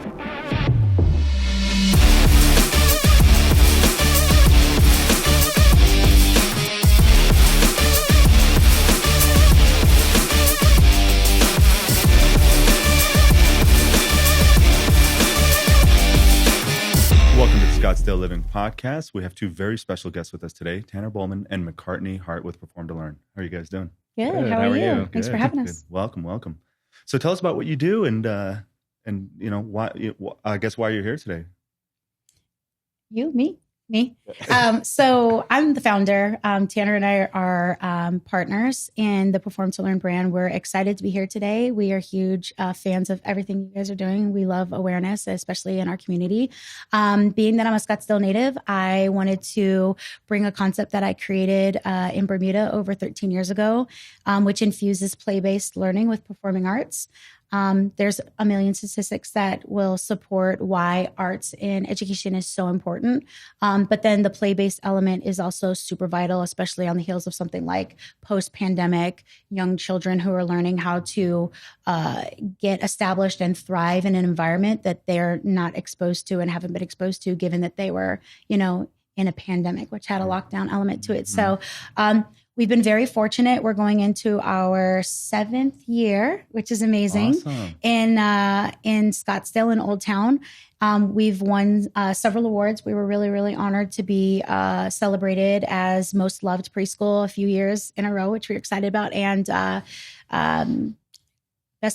Scottsdale Living podcast. We have two very special guests with us today, Tanner Bowman and McCartney Hart with Perform to Learn. How are you guys doing? Good. How are you? Thanks for having us. Welcome. So tell us about what you do and you know why. I guess why you're here today. Me. So I'm the founder. Tanner and I are partners in the Perform to Learn brand. We're excited to be here today. We are huge fans of everything you guys are doing. We love awareness, especially in our community. Being that I'm a Scottsdale native, I wanted to bring a concept that I created in Bermuda over 13 years ago, which infuses play-based learning with performing arts. There's a million statistics that will support why arts in education is so important. But then the play-based element is also super vital, especially on the heels of something like post-pandemic, young children who are learning how to get established and thrive in an environment that they're not exposed to and haven't been exposed to, given that they were, in a pandemic, which had a lockdown element to it. So, we've been very fortunate. We're going into our 7th year, which is amazing. Awesome. In Scottsdale in Old Town. We've won several awards. We were really, really honored to be celebrated as most loved preschool a few years in a row, which we're excited about, and Best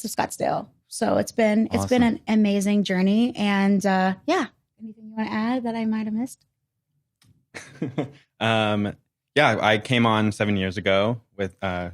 of Scottsdale. So it's been an amazing journey. And anything you want to add that I might have missed? Yeah, I came on 7 years ago with, I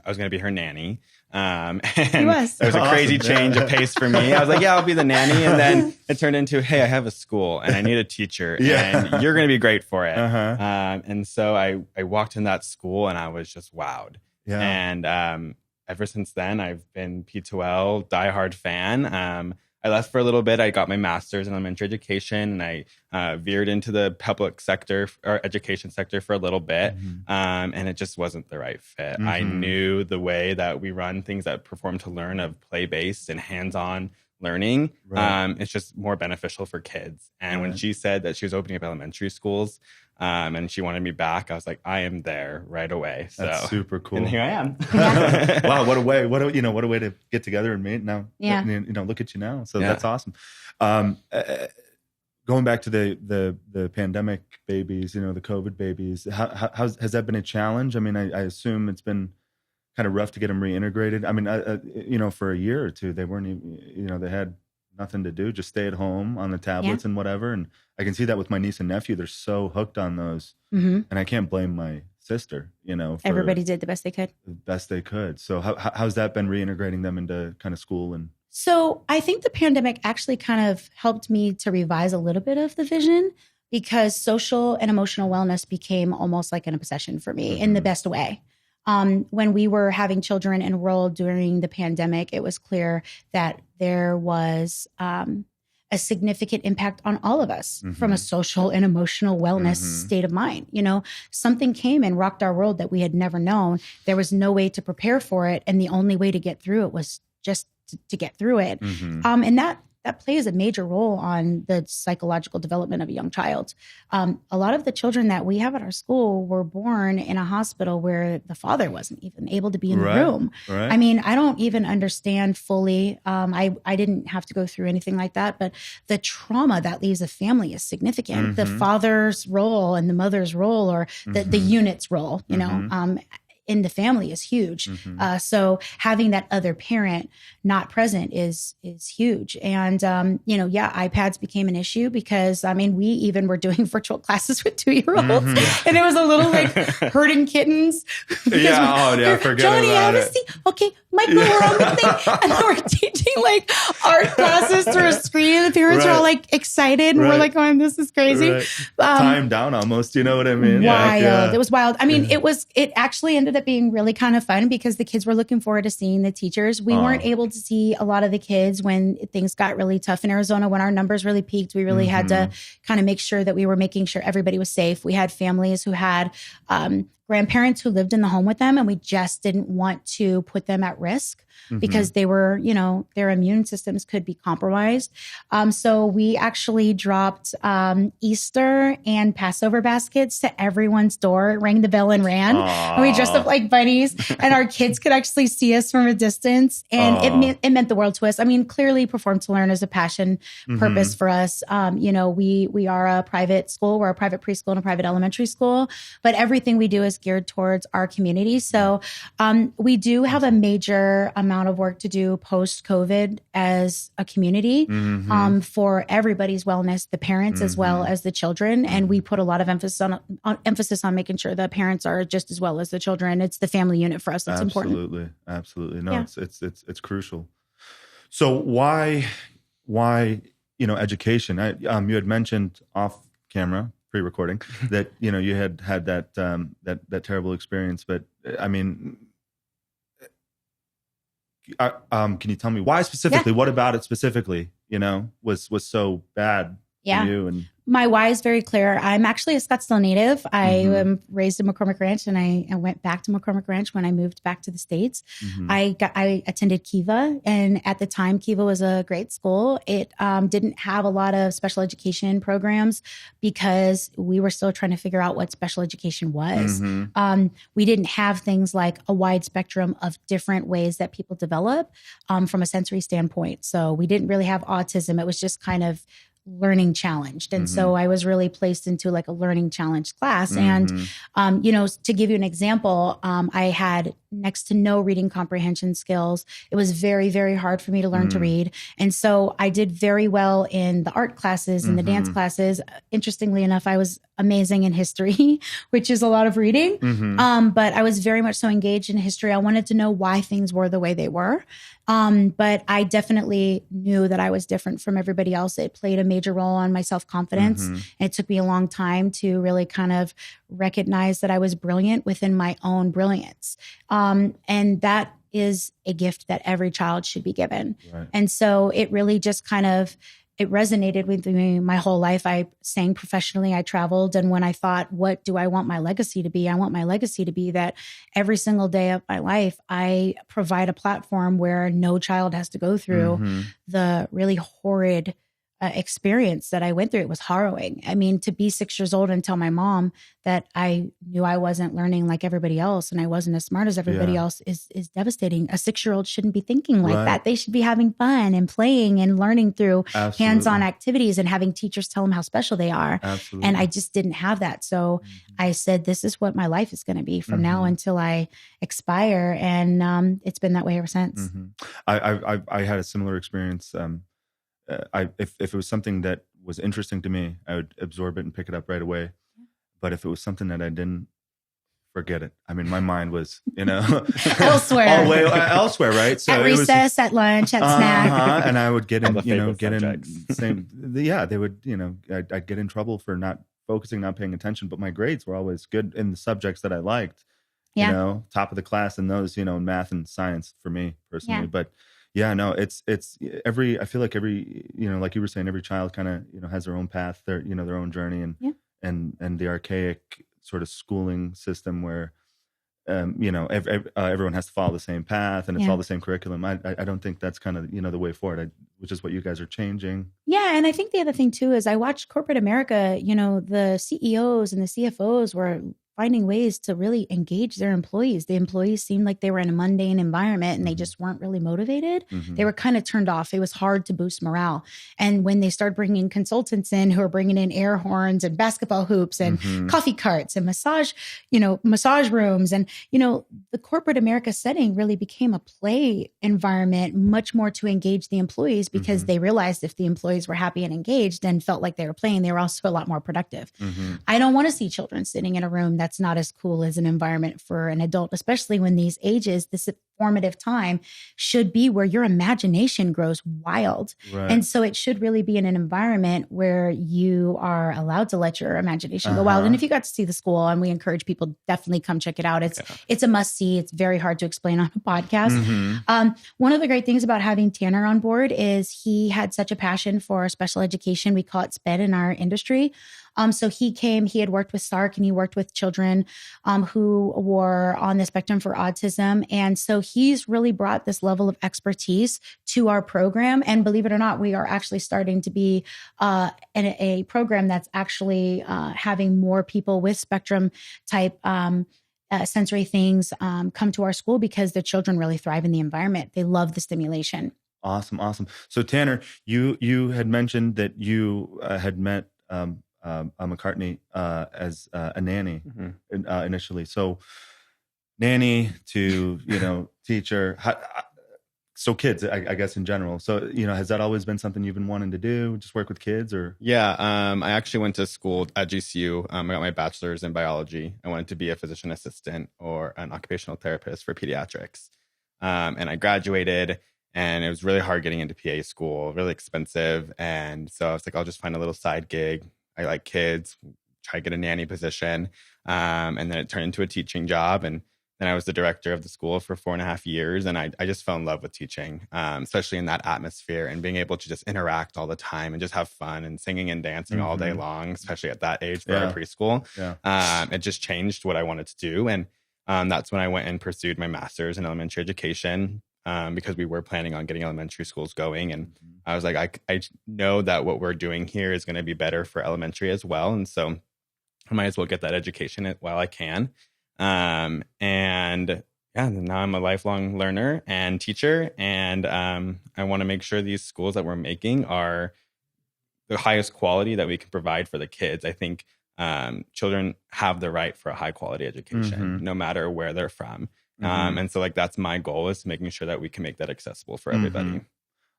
was going to be her nanny. And there was a crazy change of pace for me. I was like, I'll be the nanny. And then it turned into, hey, I have a school and I need a teacher and you're going to be great for it. And so I walked in that school and I was just wowed. Yeah. And ever since then, I've been P2L diehard fan. I left for a little bit. I got my master's in elementary education, and I veered into the public sector or education sector for a little bit, and it just wasn't the right fit. I knew the way that we run things at Perform to Learn of play-based and hands-on learning. It's just more beneficial for kids. And when she said that she was opening up elementary schools, and she wanted me back, I was like, I am there right away. So that's super cool. And here I am. Wow, what a way to get together and meet now. Yeah. Look at you now. So that's awesome. Going back to the pandemic babies, the COVID babies, has that been a challenge? I mean, I assume it's been kind of rough to get them reintegrated. I mean, for a year or two, they weren't even, they had nothing to do, just stay at home on the tablets and whatever. And I can see that with my niece and nephew. They're so hooked on those. And I can't blame my sister, everybody did the best they could. So how's that been reintegrating them into kind of school? And so I think the pandemic actually kind of helped me to revise a little bit of the vision, because social and emotional wellness became almost like an obsession for me in the best way. When we were having children enrolled during the pandemic, it was clear that there was a significant impact on all of us from a social and emotional wellness state of mind. Something came and rocked our world that we had never known. There was no way to prepare for it. And the only way to get through it was just to get through it. And that plays a major role on the psychological development of a young child. A lot of the children that we have at our school were born in a hospital where the father wasn't even able to be in the room. I mean, I don't even understand fully. I didn't have to go through anything like that, but the trauma that leaves a family is significant. The father's role and the mother's role, or the unit's role, in the family is huge. So having that other parent not present is huge. And, iPads became an issue because, we even were doing virtual classes with 2-year-olds and it was a little like herding kittens. Forget Johnny, about have a seat. Okay, Michael, we're on the thing. And then we're teaching like art classes through a screen. And the parents are all like excited. And we're like, this is crazy. Time down almost, you know what I mean? Wild. It was wild. It actually ended up being really kind of fun because the kids were looking forward to seeing the teachers. We weren't able to see a lot of the kids when things got really tough in Arizona. When our numbers really peaked, we really had to kind of make sure that we were making sure everybody was safe. We had families who had grandparents who lived in the home with them, and we just didn't want to put them at risk because they were, their immune systems could be compromised. So we actually dropped Easter and Passover baskets to everyone's door, rang the bell and ran. And we dressed up like bunnies, and our kids could actually see us from a distance. And it meant the world to us. I mean, clearly Perform to Learn is a passion purpose for us. We are a private school. We're a private preschool and a private elementary school, but everything we do is geared towards our community. So we do have a major amount of work to do post-COVID as a community for everybody's wellness, the parents as well as the children. And we put a lot of emphasis on making sure the parents are just as well as the children. It's the family unit for us that's important. Absolutely. No, it's crucial. So why education? You had mentioned off camera, pre-recording, that you had that terrible experience. But I mean, can you tell me why specifically? What about it specifically? Was so bad for you? And my why is very clear. I'm actually a Scottsdale native. I am raised in McCormick Ranch, and I went back to McCormick Ranch when I moved back to the States. I attended Kiva, and at the time, Kiva was a great school. It didn't have a lot of special education programs because we were still trying to figure out what special education was. We didn't have things like a wide spectrum of different ways that people develop from a sensory standpoint. So we didn't really have autism. It was just kind of learning challenged. And so I was really placed into like a learning challenged class. And, to give you an example, I had next to no reading comprehension skills. It was very, very hard for me to learn to read. And so I did very well in the art classes and the dance classes. Interestingly enough, I was amazing in history, which is a lot of reading. But I was very much so engaged in history. I wanted to know why things were the way they were. But I definitely knew that I was different from everybody else. It played a major role on my self-confidence. And it took me a long time to really kind of recognize that I was brilliant within my own brilliance. And that is a gift that every child should be given. Right. And so it really just kind of, it resonated with me my whole life. I sang professionally, I traveled. And when I thought, what do I want my legacy to be? I want my legacy to be that every single day of my life, I provide a platform where no child has to go through the really horrid experience that I went through. It was harrowing. I mean, to be 6 years old and tell my mom that I knew I wasn't learning like everybody else and I wasn't as smart as everybody else is devastating. A 6-year-old shouldn't be thinking like that. They should be having fun and playing and learning through hands-on activities and having teachers tell them how special they are. And I just didn't have that. So I said, this is what my life is going to be from now until I expire. And it's been that way ever since. I had a similar experience. If it was something that was interesting to me, I would absorb it and pick it up right away. But if it was something that I didn't, forget it. I mean, my mind was, elsewhere, all way elsewhere, right? So at recess, at lunch, at snack, and I would get in, they would, I'd get in trouble for not focusing, not paying attention. But my grades were always good in the subjects that I liked. Top of the class in those, math and science for me personally, but. Yeah, no, it's I feel like every, like you were saying, every child kind of, has their own path, their own journey and the archaic sort of schooling system where, everyone has to follow the same path and it's all the same curriculum. I don't think that's kind of, the way forward, which is what you guys are changing. Yeah. And I think the other thing too, is I watched corporate America, the CEOs and the CFOs were finding ways to really engage their employees. The employees seemed like they were in a mundane environment and they just weren't really motivated. They were kind of turned off. It was hard to boost morale. And when they started bringing consultants in who are bringing in air horns and basketball hoops and coffee carts and massage rooms and, the corporate America setting really became a play environment, much more to engage the employees because they realized if the employees were happy and engaged and felt like they were playing, they were also a lot more productive. I don't want to see children sitting in a room that's not as cool as an environment for an adult, especially when these ages, the formative time should be where your imagination grows wild. Right. And so it should really be in an environment where you are allowed to let your imagination go wild. And if you got to see the school, and we encourage people, definitely come check it out. It's a must see. It's very hard to explain on a podcast. One of the great things about having Tanner on board is he had such a passion for special education. We call it SPED in our industry. So he had worked with SARC, and he worked with children who were on the spectrum for autism. And so he's really brought this level of expertise to our program. And believe it or not, we are actually starting to be a program that's actually having more people with spectrum type sensory things come to our school because the children really thrive in the environment. They love the stimulation. Awesome. So Tanner, you had mentioned that you had met McCartney as a nanny initially. So nanny to teacher, so kids, I guess in general. So has that always been something you've been wanting to do? Just work with kids, or? Yeah, I actually went to school at GCU. I got my bachelor's in biology. I wanted to be a physician assistant or an occupational therapist for pediatrics, and I graduated. And it was really hard getting into PA school, really expensive. And so I was like, I'll just find a little side gig. I like kids, try to get a nanny position. And then it turned into a teaching job. And then I was the director of the school for 4.5 years. And I just fell in love with teaching, especially in that atmosphere and being able to just interact all the time and just have fun and singing and dancing all day long, especially at that age for our preschool. Yeah. It just changed what I wanted to do. And that's when I went and pursued my master's in elementary education. Because we were planning on getting elementary schools going. And I was like, I know that what we're doing here is going to be better for elementary as well. And so I might as well get that education while I can. And now I'm a lifelong learner and teacher. And I want to make sure these schools that we're making are the highest quality that we can provide for the kids. I think children have the right for a high quality education, no matter where they're from. And so that's my goal, is making sure that we can make that accessible for everybody.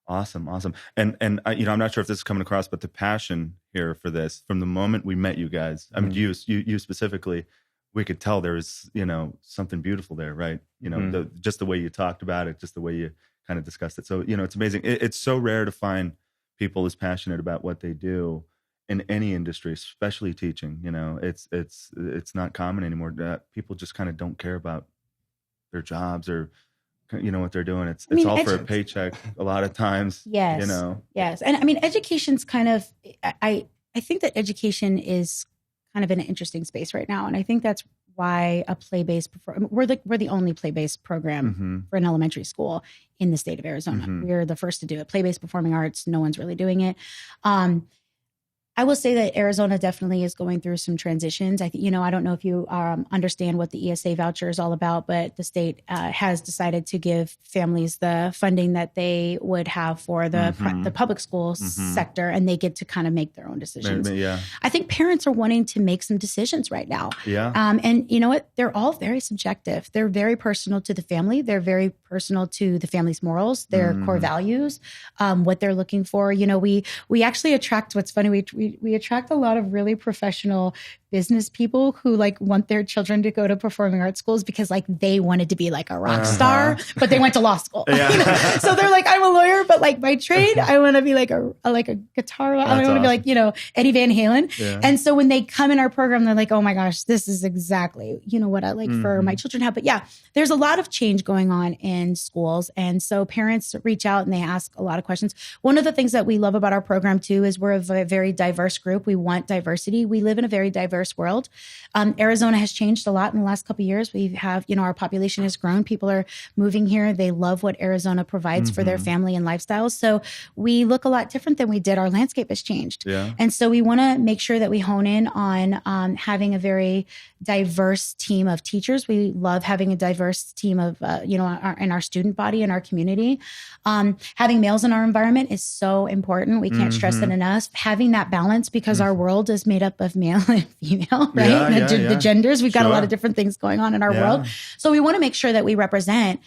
Awesome. And I'm not sure if this is coming across, but the passion here for this, from the moment we met you guys, I mean, you specifically, we could tell there was, something beautiful there, right? Just the way you talked about it, just the way you kind of discussed it. So, it's amazing. It's so rare to find people as passionate about what they do in any industry, especially teaching. It's not common anymore. People just kind of don't care about their jobs or what they're doing. It's all for a paycheck a lot of times. Yes. Yes. And I mean, education's kind of, I think that education is kind of in an interesting space right now. And I think that's why a play-based, we're the only play-based program for an elementary school in the state of Arizona. We're the first to do it. Play-based performing arts, no one's really doing it. I will say that Arizona definitely is going through some transitions. I think, I don't know if you understand what the ESA voucher is all about, but the state has decided to give families the funding that they would have for the public school sector, and they get to kind of make their own decisions. Yeah. I think parents are wanting to make some decisions right now. Yeah. And you know what? They're all very subjective. They're very personal to the family. They're very personal to the family's morals, their core values, what they're looking for. We actually attract, what's funny, we attract a lot of really professional business people who want their children to go to performing arts schools because they wanted to be a rock star, but they went to law school. Yeah. So they're I'm a lawyer, but by trade, I want to be a guitar. I want to be Eddie Van Halen. Yeah. And so when they come in our program, they're oh my gosh, this is exactly, what I like for my children to have. But yeah, there's a lot of change going on in schools. And so parents reach out and they ask a lot of questions. One of the things that we love about our program too, is we're a very diverse group. We want diversity. We live in a very diverse world. Arizona has changed a lot in the last couple of years. We have, our population has grown. People are moving here. They love what Arizona provides for their family and lifestyles. So we look a lot different than we did. Our landscape has changed. Yeah. And so we want to make sure that we hone in on having a very diverse team of teachers. We love having a diverse team of, in our student body and our community. Having males in our environment is so important. We can't stress it enough. Having that balance, because our world is made up of male and female. female, right? The genders. We've got a lot of different things going on in our world. So we want to make sure that we represent,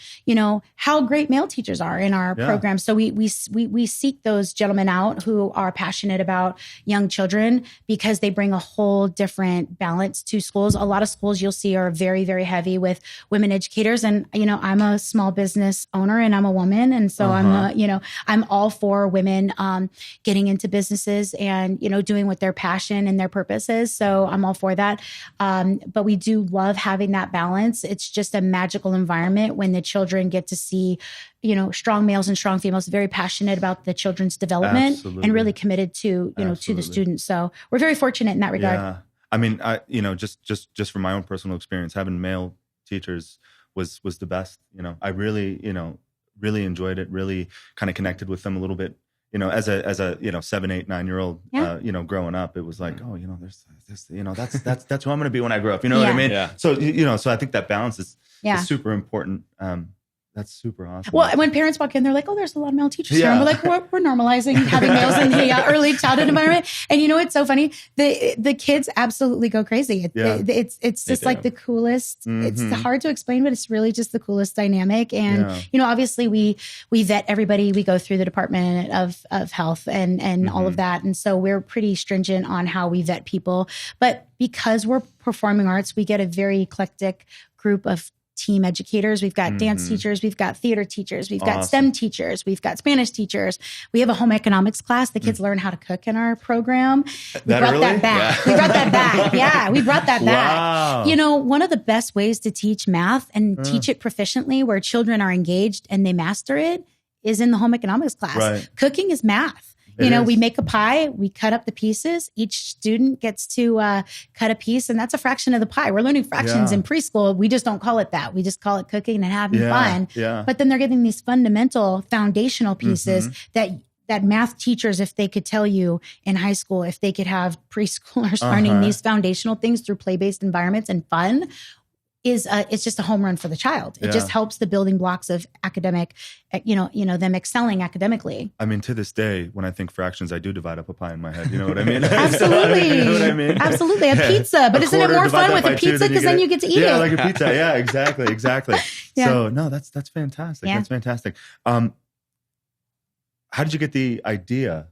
how great male teachers are in our program. So we seek those gentlemen out who are passionate about young children because they bring a whole different balance to schools. A lot of schools you'll see are very, very heavy with women educators. And, I'm a small business owner and I'm a woman. And so I'm all for women getting into businesses and, doing what their passion and their purpose is. So I'm all for that. But we do love having that balance. It's just a magical environment when the children get to see, strong males and strong females, very passionate about the children's development and really committed to, to the students. So we're very fortunate in that regard. Yeah. I mean, just from my own personal experience, having male teachers was the best. I really, really enjoyed it, really kind of connected with them a little bit. As a 7, 8, 9-year-old, growing up, it was like, there's this, that's who I'm going to be when I grow up. You know what I mean? Yeah. So, so I think that balance is super important. That's super awesome. Well, when parents walk in, they're like, "Oh, there's a lot of male teachers here." And we're like, "We're normalizing having males in the early childhood environment." And it's so funny. The kids absolutely go crazy. It's just like the coolest. Mm-hmm. It's hard to explain, but it's really just the coolest dynamic. And obviously we vet everybody. We go through the Department of Health and all of that, and so we're pretty stringent on how we vet people. But because we're performing arts, we get a very eclectic group of team educators. We've got dance teachers. We've got theater teachers. We've got STEM teachers. We've got Spanish teachers. We have a home economics class. The kids learn how to cook in our program. We brought that back. We brought that back. Yeah, we brought that back. One of the best ways to teach math and teach it proficiently where children are engaged and they master it is in the home economics class. Right. Cooking is math. We make a pie, we cut up the pieces. Each student gets to cut a piece, and that's a fraction of the pie. We're learning fractions in preschool. We just don't call it that. We just call it cooking and having fun. Yeah. But then they're getting these fundamental, foundational pieces that math teachers, if they could tell you in high school, if they could have preschoolers learning these foundational things through play-based environments and fun, it's just a home run for the child. It just helps the building blocks of academic, them excelling academically. I mean, to this day, when I think fractions, I do divide up a pie in my head. You know what I mean? Absolutely. You know what I mean? Absolutely. A pizza. But isn't it more fun with a pizza because then you get to eat it? Yeah, like a pizza. Yeah, exactly. So no, that's fantastic. Yeah. That's fantastic. How did you get the idea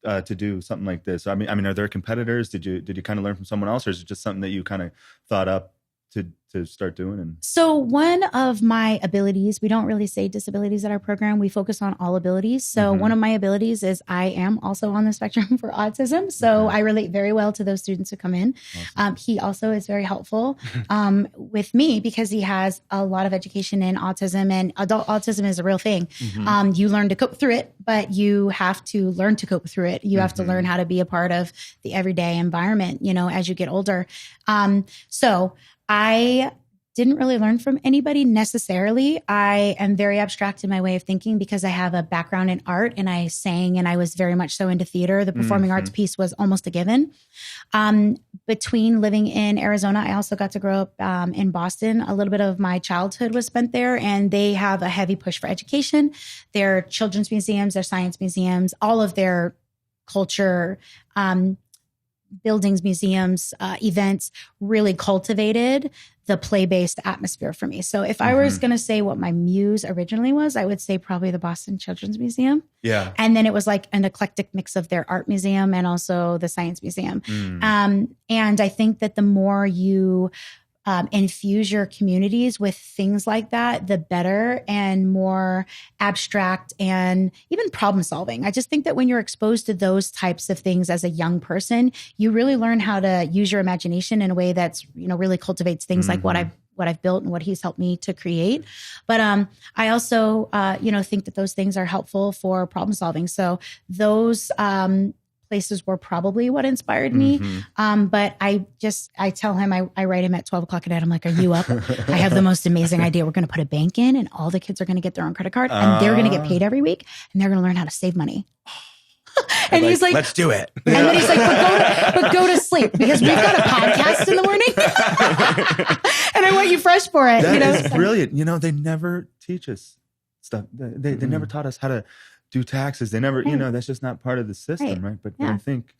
to do something like this? I mean, are there competitors? Did you kind of learn from someone else, or is it just something that you kind of thought up to start doing? And so one of my abilities, we don't really say disabilities at our program. We focus on all abilities. So one of my abilities is I am also on the spectrum for autism. So I relate very well to those students who come in. Awesome. He also is very helpful with me because he has a lot of education in autism, and adult autism is a real thing. You learn to cope through it, but you have to learn to cope through it. You have to learn how to be a part of the everyday environment, as you get older. So I didn't really learn from anybody necessarily. I am very abstract in my way of thinking because I have a background in art and I sang and I was very much so into theater. The performing arts piece was almost a given. Between living in Arizona, I also got to grow up in Boston. A little bit of my childhood was spent there, and they have a heavy push for education. Their children's museums, their science museums, all of their culture, buildings, museums, events really cultivated the play-based atmosphere for me. So if I was going to say what my muse originally was, I would say probably the Boston Children's Museum. Yeah. And then it was like an eclectic mix of their art museum and also the science museum. And I think that the more you infuse your communities with things like that, the better and more abstract and even problem solving. I just think that when you're exposed to those types of things as a young person, you really learn how to use your imagination in a way that's, really cultivates things like what I've built and what he's helped me to create. But I also, think that those things are helpful for problem solving. So those places were probably what inspired me. But I tell him, I write him at 12 o'clock at night. I'm like, are you up? I have the most amazing idea. We're going to put a bank in and all the kids are going to get their own credit card and they're going to get paid every week and they're going to learn how to save money. And he's like, let's do it. And then he's like, but go to sleep because we've got a podcast in the morning. And I want you fresh for it. That is brilliant. They never teach us stuff. They never taught us how to do taxes. They never, that's just not part of the system, right? But I think,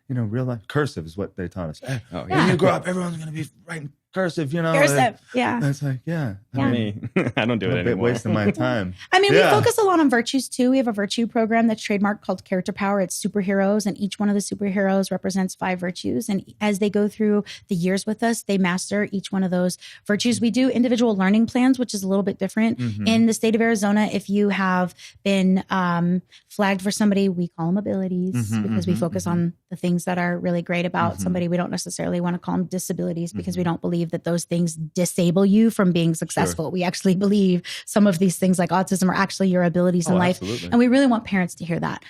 real life cursive is what they taught us. Hey, when you grow up, everyone's going to be writing cursive, Cursive, It's like, me. I don't do it anymore. Wasting my time. I mean, we focus a lot on virtues too. We have a virtue program that's trademarked called Character Power. It's superheroes, and each one of the superheroes represents 5 virtues. And as they go through the years with us, they master each one of those virtues. We do individual learning plans, which is a little bit different. In the state of Arizona, if you have been flagged for somebody, we call them abilities because we focus on the things that are really great about somebody. We don't necessarily want to call them disabilities because we don't believe that those things disable you from being successful. We actually believe some of these things like autism are actually your abilities in life. Absolutely. And we really want parents to hear that.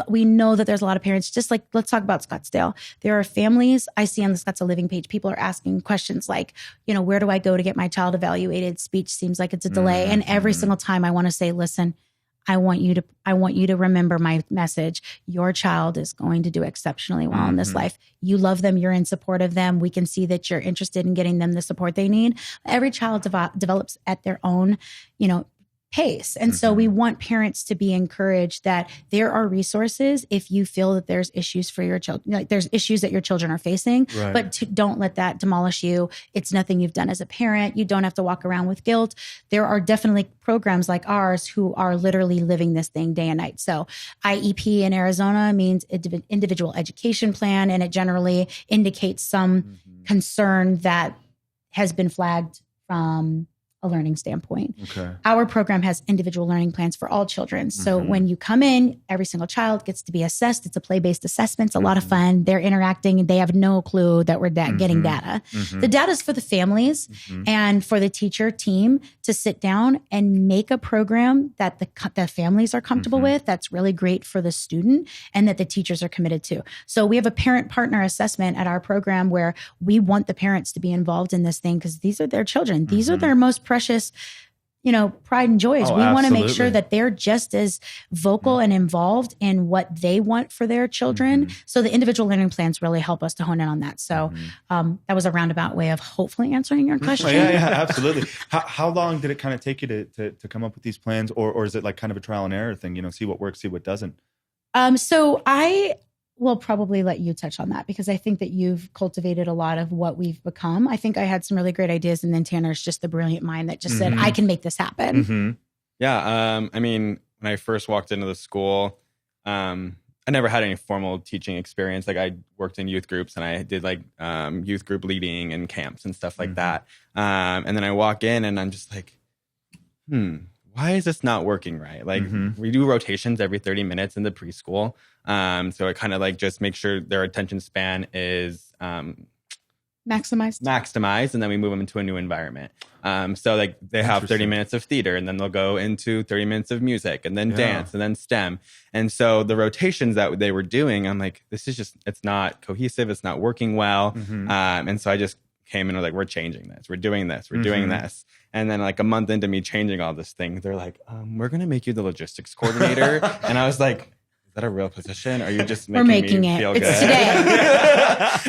We know that there's a lot of parents, just like, let's talk about Scottsdale. There are families I see on the Scottsdale Living page. People are asking questions like, where do I go to get my child evaluated? Speech seems like it's a delay. And every single time I want to say, listen, I want you to remember my message. Your child is going to do exceptionally well in this life. You love them. You're in support of them. We can see that you're interested in getting them the support they need. Every child develops at their own, pace. And so we want parents to be encouraged that there are resources if you feel that there's issues for your children, like there's issues that your children are facing, but don't let that demolish you. It's nothing you've done as a parent. You don't have to walk around with guilt. There are definitely programs like ours who are literally living this thing day and night. So IEP in Arizona means individual education plan, and it generally indicates some concern that has been flagged from a learning standpoint. Our program has individual learning plans for all children. So when you come in, every single child gets to be assessed. It's a play-based assessment. It's a lot of fun. They're interacting. They have no clue that we're getting data. The data is for the families and for the teacher team to sit down and make a program that the families are comfortable with, that's really great for the student, and that the teachers are committed to. So we have a parent partner assessment at our program where we want the parents to be involved in this thing because these are their children. These are their most precious, pride and joys. We want to make sure that they're just as vocal and involved in what they want for their children. So the individual learning plans really help us to hone in on that. So that was a roundabout way of hopefully answering your question. Yeah, absolutely. How long did it kind of take you to come up with these plans, or is it like kind of a trial and error thing? See what works, see what doesn't. So I will probably let you touch on that because I think that you've cultivated a lot of what we've become. I think I had some really great ideas, and then Tanner's just the brilliant mind that just said, I can make this happen. Yeah. I mean, when I first walked into the school, I never had any formal teaching experience. Like I worked in youth groups and I did like youth group leading and camps and stuff like that. And then I walk in and I'm just like, why is this not working right? Like we do rotations every 30 minutes in the preschool. So I kind of like just make sure their attention span is maximized, and then we move them into a new environment. So like they have 30 minutes of theater, and then they'll go into 30 minutes of music, and then dance, and then STEM. And so the rotations that they were doing, I'm like, this is just, it's not cohesive. It's not working well. And so I just came in and was like, we're changing this. We're doing this. We're doing this. And then like a month into me changing all this thing, they're like, we're going to make you the logistics coordinator. And I was like, is that a real position? Or are you just making me feel good? It's today.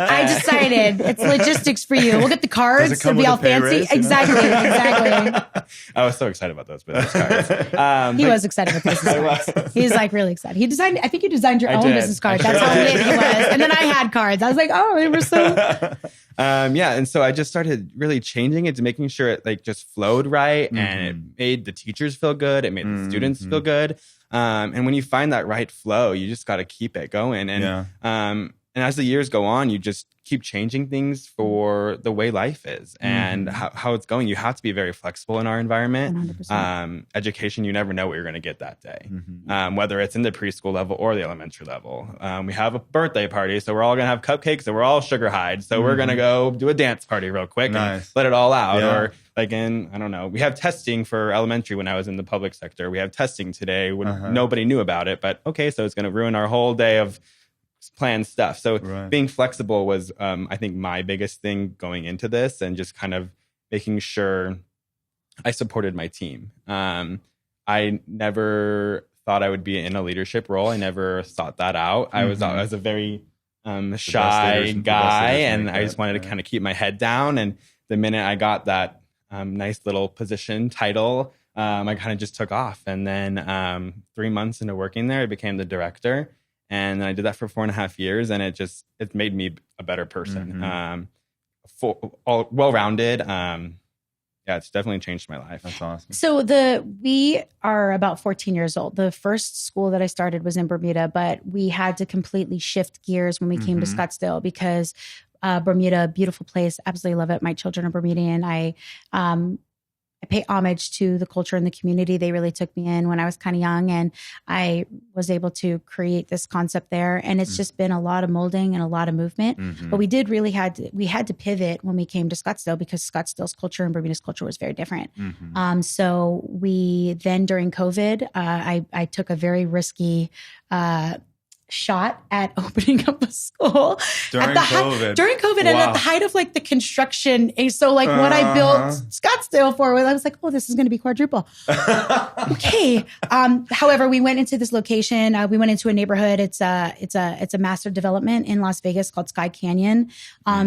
I decided it's logistics for you. We'll get the cards. It'll be all fancy. Raise, Exactly. I was so excited about those business cards. He was excited about business cards. He was like really excited. I think you designed your own business card. That's how he was. And then I had cards. I was like, oh, they were so... And so I just started really changing it to making sure it like just flowed right, and it made the teachers feel good. It made the students feel good. And when you find that right flow, you just got to keep it going. And as the years go on, you just keep changing things for the way life is and how it's going. You have to be very flexible in our environment. 100%. Education, you never know what you're going to get that day, whether it's in the preschool level or the elementary level. We have a birthday party, so we're all going to have cupcakes and we're all sugar hides. So we're going to go do a dance party real quick and let it all out. Or like I don't know, we have testing for elementary when I was in the public sector. We have testing today when nobody knew about it, but okay, so it's going to ruin our whole day of planned stuff. So being flexible was, I think, my biggest thing going into this, and just kind of making sure I supported my team. I never thought I would be in a leadership role. I never sought that out. I was a very shy guy, and I just wanted to kind of keep my head down. And the minute I got that nice little position title, I kind of just took off. And then 3 months into working there, I became the director. And I did that for 4.5 years, and it made me a better person. Well-rounded. Yeah, it's definitely changed my life. That's awesome. So we are about 14 years old. The first school that I started was in Bermuda, but we had to completely shift gears when we came to Scottsdale because Bermuda, beautiful place, absolutely love it. My children are Bermudian. I pay homage to the culture and the community. They really took me in when I was kind of young, and I was able to create this concept there. And it's just been a lot of molding and a lot of movement. But we had to pivot when we came to Scottsdale because Scottsdale's culture and Bermuda's culture was very different. So we then during COVID, I took a very risky shot at opening up a school during COVID and at the height of like the construction. So like what I built Scottsdale for, I was like, oh, this is going to be quadruple. Okay. However, we went into this location. We went into a neighborhood. It's a master development in Las Vegas called Sky Canyon.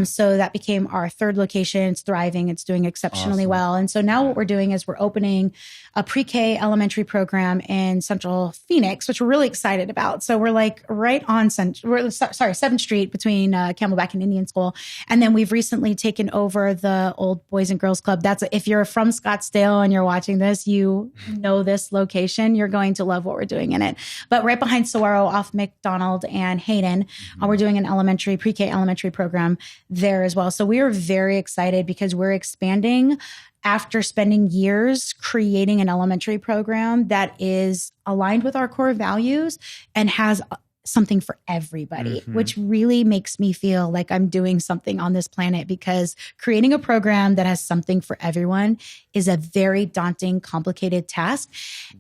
So that became our third location. It's thriving. It's doing exceptionally well. And so now what we're doing is we're opening a pre-K elementary program in Central Phoenix, which we're really excited about. So we're like right on 7th Street between Camelback and Indian School. And then we've recently taken over the old Boys and Girls Club. If you're from Scottsdale and you're watching this, you know this location. You're going to love what we're doing in it. But right behind Saguaro off McDonald and Hayden, we're doing an pre-K elementary program there as well. So we are very excited because we're expanding after spending years creating an elementary program that is aligned with our core values and has something for everybody, which really makes me feel like I'm doing something on this planet, because creating a program that has something for everyone is a very daunting, complicated task.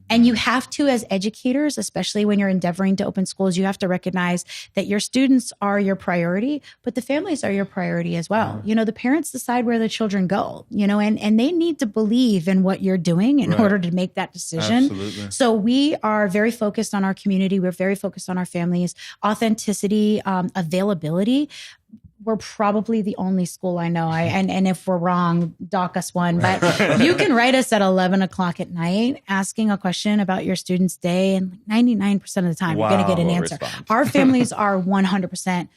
And you have to, as educators, especially when you're endeavoring to open schools, you have to recognize that your students are your priority, but the families are your priority as well. You know, the parents decide where the children go, you know, and they need to believe in what you're doing in order to make that decision. Absolutely. So we are very focused on our community. We're very focused on our families. Authenticity, availability. We're probably the only school I know. And if we're wrong, dock us one. But you can write us at 11 o'clock at night asking a question about your student's day, and 99% of the time you're going to get an answer. Respond. Our families are 100%.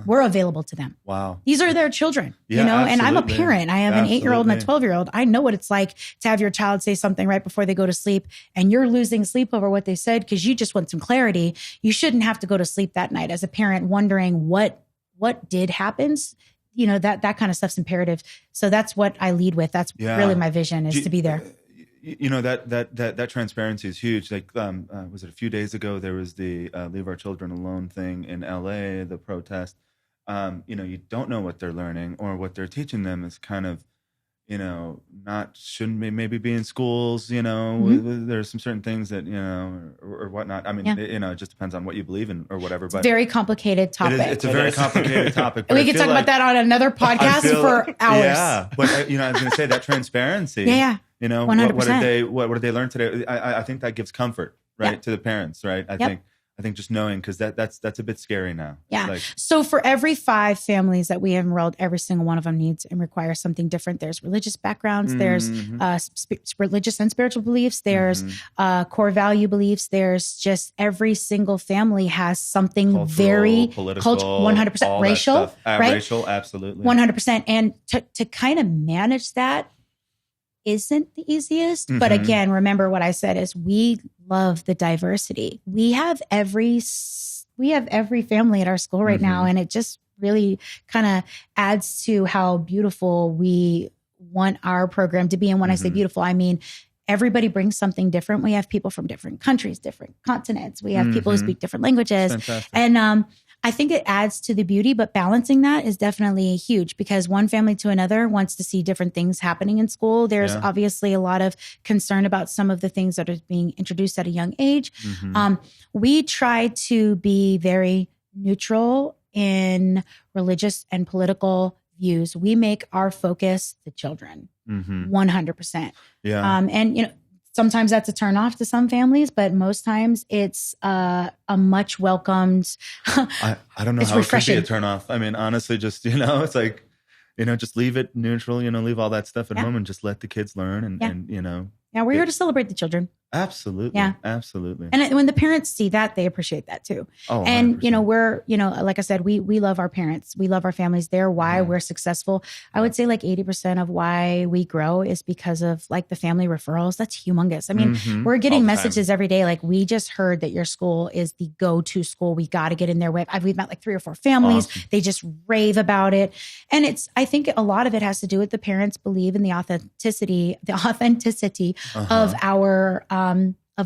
We're available to them. Wow. These are their children, Yeah, you know, absolutely. and I'm a parent. I have an 8-year-old and a 12-year-old. I know what it's like to have your child say something right before they go to sleep and you're losing sleep over what they said because you just want some clarity. You shouldn't have to go to sleep that night as a parent wondering what did happen. You know, that kind of stuff's imperative. So that's what I lead with. That's really my vision, is to be there. You know, that transparency is huge. Like, was it a few days ago, there was the Leave Our Children Alone thing in LA, the protest. You know, you don't know what they're learning, or what they're teaching them is kind of, you know, shouldn't maybe be in schools, you know, there's some certain things that, you know, or whatnot. I mean, you know, it just depends on what you believe in or whatever. But very complicated topic. It's a very complicated topic. We could talk about that on another podcast for hours. Yeah. But, you know, I was going to say that transparency. Yeah. You know, 100%. what did they learn today? I think that gives comfort, right, to the parents, right? I think just knowing, because that's a bit scary now. Yeah. Like, so for every 5 families that we have enrolled, every single one of them needs and requires something different. There's religious backgrounds. There's religious and spiritual beliefs. There's core value beliefs. There's just every single family has something cultural, very political, 100% racial, right? Racial, absolutely. 100%. And to kind of manage that isn't the easiest. But again, remember what I said is we love the diversity. We have every family at our school right now. And it just really kind of adds to how beautiful we want our program to be. And when I say beautiful, I mean, everybody brings something different. We have people from different countries, different continents. We have people who speak different languages. Fantastic. And I think it adds to the beauty, but balancing that is definitely huge, because one family to another wants to see different things happening in school. There's obviously a lot of concern about some of the things that are being introduced at a young age. We try to be very neutral in religious and political views. We make our focus the children, 100%. Yeah. And, you know, sometimes that's a turn off to some families, but most times it's a much welcomed. I don't know how refreshing. It could be a turn off. I mean, honestly, just, you know, it's like, you know, just leave it neutral, you know, leave all that stuff at home and just let the kids learn and you know. Yeah, we're here to celebrate the children. Absolutely. Yeah. Absolutely. And when the parents see that, they appreciate that too. Oh, and 100%. We're, like I said, we love our parents. We love our families. They're why we're successful. I would say like 80% of why we grow is because of like the family referrals. That's humongous. I mean, we're getting messages every day. Like, we just heard that your school is the go-to school. We got to get in there with. We've met like 3 or 4 families. Awesome. They just rave about it. And I think a lot of it has to do with the parents believe in the authenticity of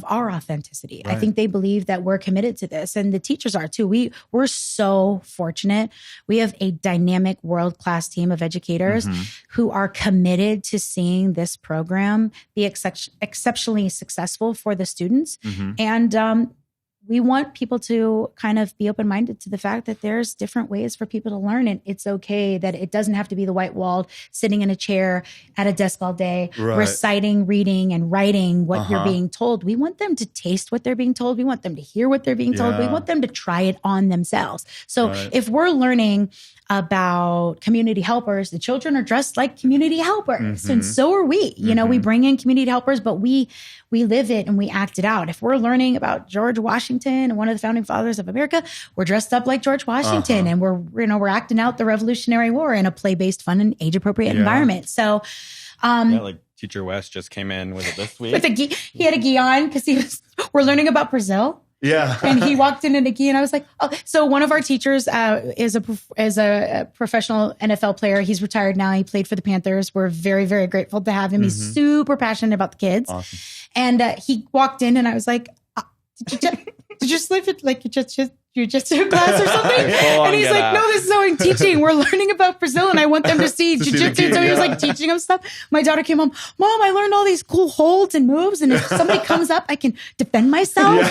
our authenticity. Right. I think they believe that we're committed to this, and the teachers are too. We're so fortunate. We have a dynamic world-class team of educators who are committed to seeing this program be exceptionally successful for the students. And we want people to kind of be open-minded to the fact that there's different ways for people to learn, and it's okay that it doesn't have to be the white-walled, sitting in a chair at a desk all day, reciting, reading, and writing what you're being told. We want them to taste what they're being told. We want them to hear what they're being told. We want them to try it on themselves. So if we're learning about community helpers, the children are dressed like community helpers, and so are we. We bring in community helpers, but we live it and we act it out. If we're learning about George Washington and one of the founding fathers of America, we're dressed up like George Washington, and we're acting out the Revolutionary War in a play-based, fun, and age-appropriate environment. So, like Teacher West just came in, was it this week? He had a gi on because we're learning about Brazil. Yeah. And he walked in a gi, and I was like, oh. So one of our teachers is a professional NFL player. He's retired now. He played for the Panthers. We're very, very grateful to have him. He's super passionate about the kids. Awesome. And he walked in, and I was like, did you slip it like you just in class or something? And he's like, no, this is how I'm teaching. We're learning about Brazil, and I want them to see jiu-jitsu. So he was like teaching them stuff. My daughter came home, Mom, I learned all these cool holds and moves, and if somebody comes up, I can defend myself.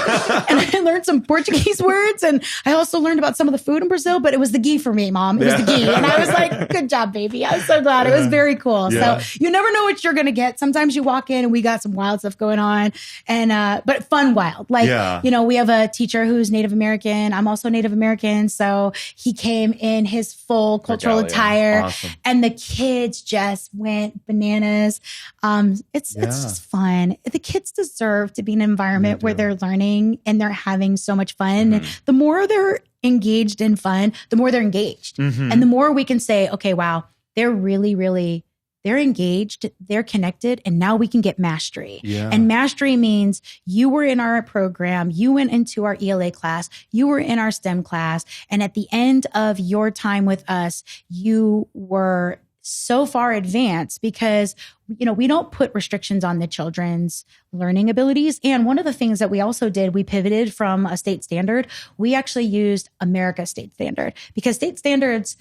And I learned some Portuguese words, and I also learned about some of the food in Brazil, but it was the gi for me, Mom. It was the gi. And I was like, good job, baby. I was so glad. It was very cool. So you never know what you're going to get. Sometimes you walk in and we got some wild stuff going on, and but fun wild. Like, we have a teacher who's Native American. I'm also Native American. So he came in his full cultural attire, and the kids just went bananas. It's just fun. The kids deserve to be in an environment where they're learning and they're having so much fun. And the more they're engaged in fun, the more they're engaged. And the more we can say, okay, wow, they're really, they're engaged, they're connected, and now we can get mastery. And mastery means you were in our program, you went into our ELA class, you were in our STEM class, and at the end of your time with us, you were so far advanced because, we don't put restrictions on the children's learning abilities. And one of the things that we also did, we pivoted from a state standard. We actually used America's state standard, because state standards,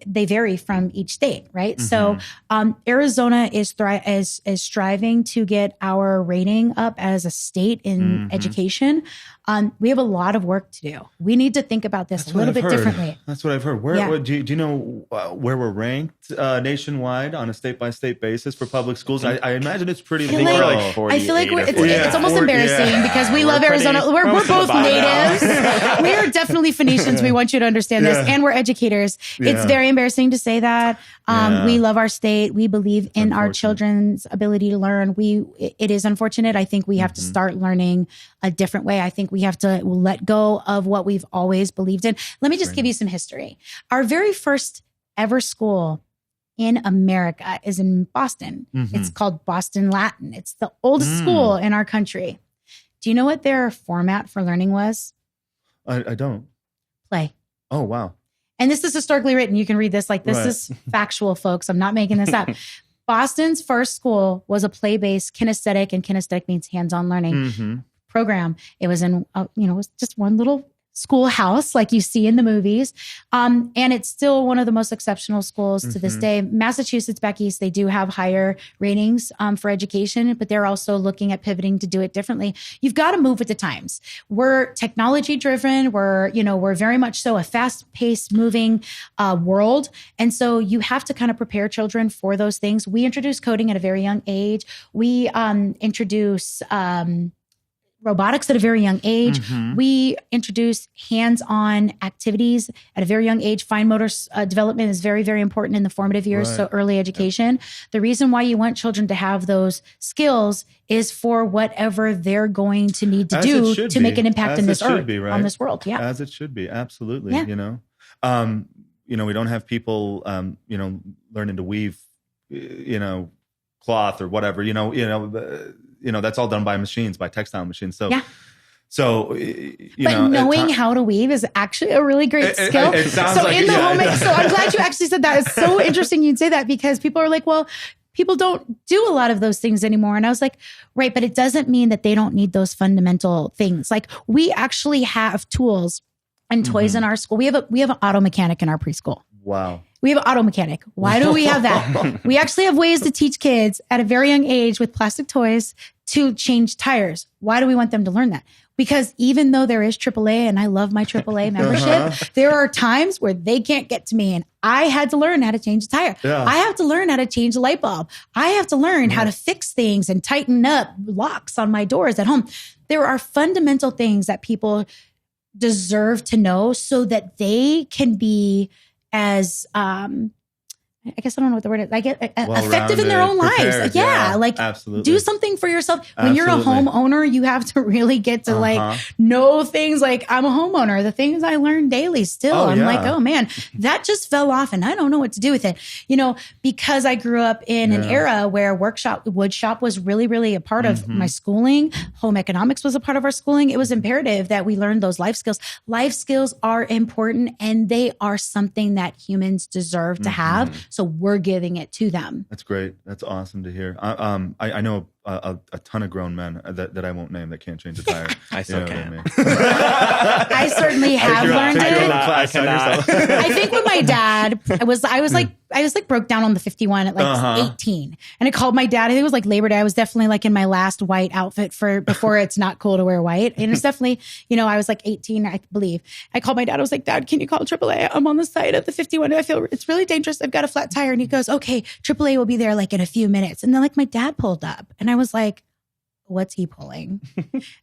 they vary from each state, right? So Arizona is striving to get our rating up as a state in education. We have a lot of work to do. We need to think about this a little bit differently. That's what I've heard. Do you know where we're ranked nationwide on a state-by-state basis for public schools? I imagine it's pretty low. We're like 48. I feel like it's almost embarrassing because we love Arizona. We're both natives. We are definitely Phoenicians. We want you to understand this. And we're educators. It's very embarrassing to say that. We love our state. We believe in our children's ability to learn. It is unfortunate. I think we have to start learning a different way. I think we have to let go of what we've always believed in. Let me just give you some history. Our very first ever school in America is in Boston. It's called Boston Latin. It's the oldest school in our country. Do you know what their format for learning was? I don't. Play. Oh, wow. And this is historically written. You can read this. Like, this is factual, folks. I'm not making this up. Boston's first school was a play-based kinesthetic, and kinesthetic means hands-on learning program. It was in, it was just one little schoolhouse like you see in the movies. And it's still one of the most exceptional schools to this day. Massachusetts, back east, they do have higher ratings for education, but they're also looking at pivoting to do it differently. You've got to move with the times. We're technology driven. We're very much so a fast paced moving world. And so you have to kind of prepare children for those things. We introduce coding at a very young age. We introduce robotics at a very young age. We introduce hands-on activities at a very young age. Fine motor development is very, very important in the formative years. So early education. The reason why you want children to have those skills is for whatever they're going to need to do to make an impact in this earth, on this world. Yeah. As it should be. Absolutely. Yeah. We don't have people, learning to weave, cloth or whatever, that's all done by machines, by textile machines. So, knowing how to weave is actually a really great skill. It sounds like so I'm glad you actually said that. It's so interesting you'd say that, because people are like, well, people don't do a lot of those things anymore. And I was like, right, but it doesn't mean that they don't need those fundamental things. Like, we actually have tools and toys in our school. We have an auto mechanic in our preschool. Wow. We have an auto mechanic. Why do we have that? We actually have ways to teach kids at a very young age with plastic toys to change tires. Why do we want them to learn that? Because even though there is AAA, and I love my AAA membership, there are times where they can't get to me, and I had to learn how to change a tire. Yeah. I have to learn how to change a light bulb. I have to learn how to fix things and tighten up locks on my doors at home. There are fundamental things that people deserve to know so that they can be as I guess I don't know what the word is. Effective in their own lives. Absolutely. Do something for yourself. When you're a homeowner, you have to really get to know things. Like, I'm a homeowner. The things I learn daily still. I'm like, oh man, that just fell off and I don't know what to do with it. Because I grew up in an era where woodshop was really, really a part of my schooling. Home economics was a part of our schooling. It was imperative that we learn those life skills. Life skills are important, and they are something that humans deserve to have. So we're giving it to them. That's great. That's awesome to hear. I know a ton of grown men that I won't name that can't change a tire. I still can. I certainly have learned it. I think with my dad, I was like broke down on the 51 at like 18, and I called my dad. I think it was like Labor Day. I was definitely like in my last white outfit before it's not cool to wear white. And it's definitely, I was like 18, I believe. I called my dad. I was like, Dad, can you call AAA? I'm on the side of the 51. I feel it's really dangerous. I've got a flat tire. And he goes, okay, AAA will be there like in a few minutes. And then like my dad pulled up, and I was like, what's he pulling?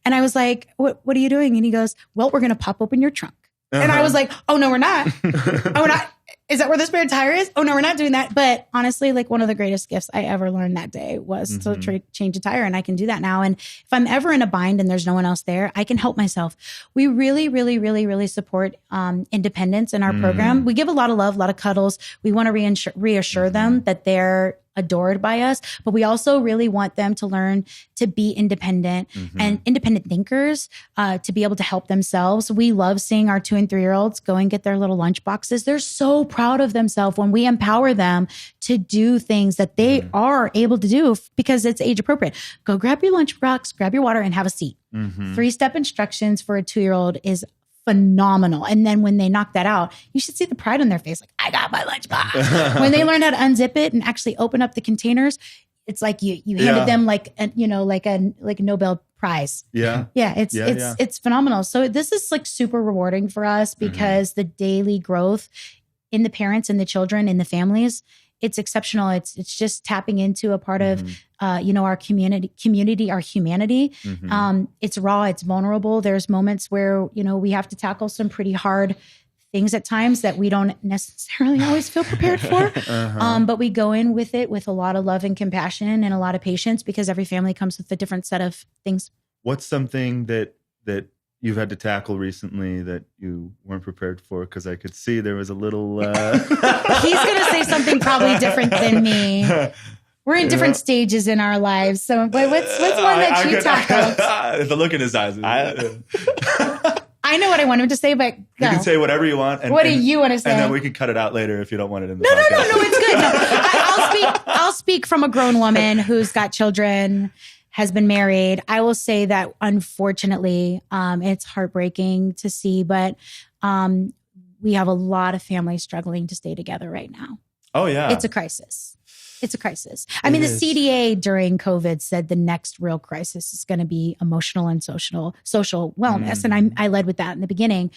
And I was like, what are you doing? And he goes, well, we're going to pop open your trunk. And I was like, oh, no, we're not. Oh, we're not. Is that where the spare tire is? Oh, no, we're not doing that. But honestly, like, one of the greatest gifts I ever learned that day was to change a tire. And I can do that now. And if I'm ever in a bind and there's no one else there, I can help myself. We really, really, really, really support independence in our program. We give a lot of love, a lot of cuddles. We want to reassure them that they're adored by us, but we also really want them to learn to be independent and independent thinkers, to be able to help themselves. We love seeing our 2 and 3-year-olds go and get their little lunch boxes. They're so proud of themselves when we empower them to do things that they are able to do because it's age appropriate. Go grab your lunch box, grab your water, and have a seat. 3-step instructions for a 2-year-old is phenomenal. And then when they knock that out, you should see the pride on their face. Like, I got my lunchbox. When they learn how to unzip it and actually open up the containers, it's like you handed them like a Nobel Prize. Yeah. It's phenomenal. So this is like super rewarding for us because the daily growth in the parents and the children and the families, it's exceptional. It's just tapping into a part of, our community, our humanity. It's raw, it's vulnerable. There's moments where, we have to tackle some pretty hard things at times that we don't necessarily always feel prepared for. But we go in with it with a lot of love and compassion and a lot of patience because every family comes with a different set of things. What's something that you've had to tackle recently that you weren't prepared for? Because I could see there was a little... He's going to say something probably different than me. We're in different stages in our lives. So what's one that you tackled? The look in his eyes. I know what I want him to say, but go. You can say whatever you want. What do you want to say? And then we can cut it out later if you don't want it in the podcast. No, it's good. No, I'll speak from a grown woman who's got children, has been married. I will say that unfortunately, it's heartbreaking to see, but we have a lot of families struggling to stay together right now. Oh, yeah. It's a crisis. I mean, the CDA during COVID said the next real crisis is going to be emotional and social wellness. And I led with that in the beginning.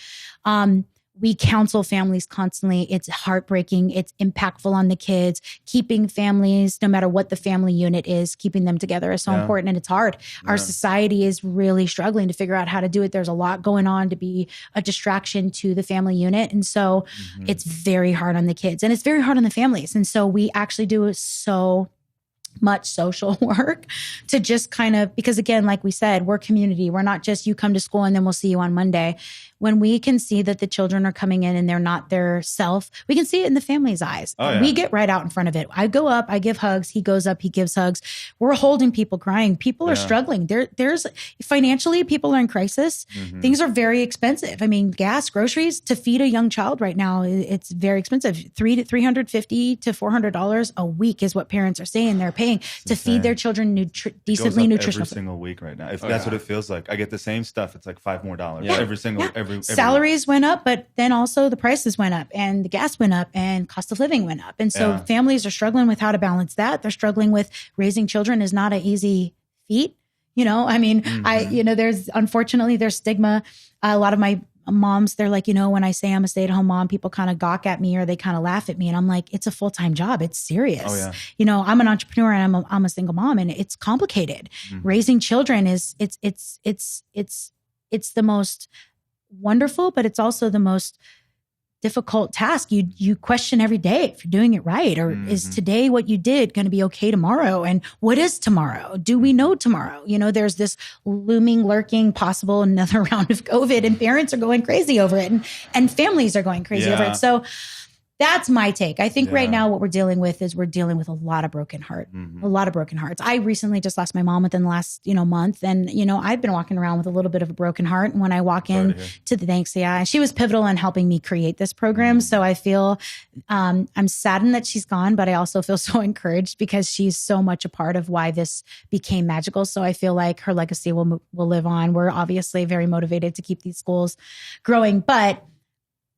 we counsel families constantly. It's heartbreaking. It's impactful on the kids. Keeping families, no matter what the family unit is, keeping them together is so important, and it's hard. Our society is really struggling to figure out how to do it. There's a lot going on to be a distraction to the family unit. And so it's very hard on the kids, and it's very hard on the families. And so we actually do so much social work to just kind of, because again, like we said, we're community. We're not just you come to school and then we'll see you on Monday. When we can see that the children are coming in and they're not their self, we can see it in the family's eyes. We get right out in front of it. I go up, I give hugs. He goes up, he gives hugs. We're holding people crying. People are struggling. There's financially, people are in crisis. Things are very expensive. I mean, gas, groceries to feed a young child right now, it's very expensive. $350 to $400 a week is what parents are saying they're paying to feed their children decently nutritional. Every single week right now. If that's what it feels like. I get the same stuff. It's like $5 more every single every salaries went up, but then also the prices went up and the gas went up and cost of living went up. And so families are struggling with how to balance that. They're struggling with raising children is not an easy feat. You know, I mean, there's stigma. A lot of my moms, they're like, when I say I'm a stay-at-home mom, people kind of gawk at me or they kind of laugh at me. And I'm like, it's a full-time job. It's serious. I'm an entrepreneur and I'm a single mom, and it's complicated. Raising children it's the most wonderful, but it's also the most difficult task. You question every day if you're doing it right, or is today what you did going to be okay tomorrow? And what is tomorrow? Do we know tomorrow? There's this looming, lurking, possible another round of COVID, and parents are going crazy over it, and families are going crazy over it. So that's my take. I think right now what we're dealing with is a lot of broken hearts. I recently just lost my mom within the last, month. And, I've been walking around with a little bit of a broken heart. And when I walk in to the thanks, and she was pivotal in helping me create this program. So I feel, I'm saddened that she's gone, but I also feel so encouraged because she's so much a part of why this became magical. So I feel like her legacy will live on. We're obviously very motivated to keep these schools growing, but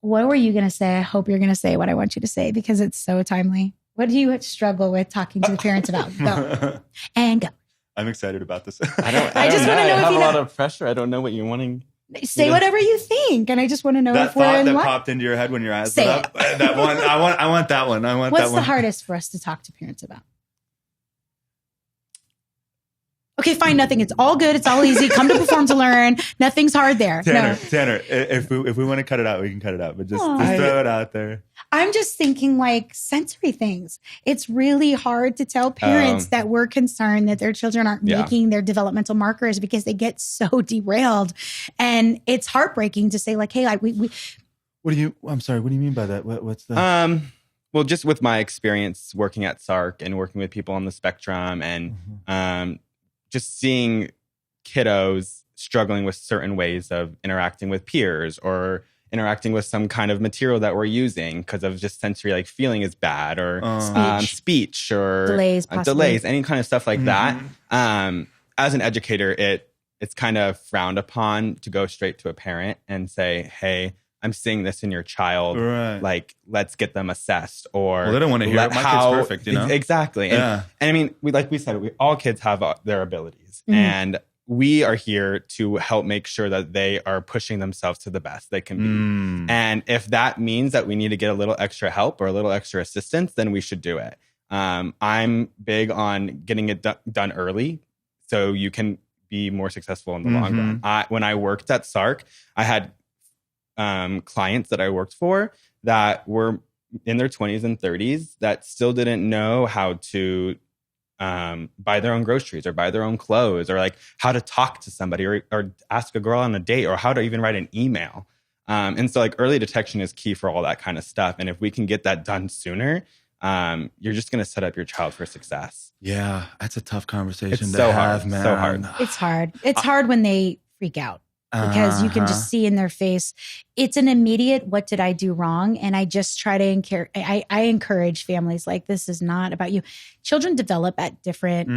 what were you going to say? I hope you're going to say what I want you to say because it's so timely. What do you struggle with talking to the parents about? Go. And go. I'm excited about this. I just want to know if have you a lot of pressure. I don't know what you're wanting. Say whatever you think. And I just want to know that if we're in that what? popped into your head when your eyes lit up. That one. I want that one. What's the hardest for us to talk to parents about? Okay, fine, nothing. It's all good. It's all easy. Come to Perform to Learn. Nothing's hard there. Tanner, if we want to cut it out, we can cut it out. But just throw it out there. I'm just thinking like sensory things. It's really hard to tell parents that we're concerned that their children aren't making their developmental markers because they get so derailed. And it's heartbreaking to say like, hey, I'm sorry, what do you mean by that? What's the... Well, just with my experience working at SARC and working with people on the spectrum and just seeing kiddos struggling with certain ways of interacting with peers or interacting with some kind of material that we're using because of just sensory, like feeling is bad or speech or delays, any kind of stuff like that. As an educator, it's kind of frowned upon to go straight to a parent and say, hey, I'm seeing this in your child. Right. Like, let's get them assessed. Or they don't want to hear it. My kid's perfect, Exactly. And I mean, like we said, all kids have their abilities. And we are here to help make sure that they are pushing themselves to the best they can be. And if that means that we need to get a little extra help or a little extra assistance, then we should do it. I'm big on getting it done early so you can be more successful in the long run. When I worked at SARC, I had clients that I worked for that were in their 20s and 30s that still didn't know how to buy their own groceries or buy their own clothes or like how to talk to somebody or ask a girl on a date or how to even write an email. And so like early detection is key for all that kind of stuff. And if we can get that done sooner, you're just going to set up your child for success. Yeah, that's a tough conversation hard, man. So hard. It's hard. It's hard when they freak out. Because you can just see in their face, it's an immediate, what did I do wrong? And I just try to I encourage families like, this is not about you. Children develop at different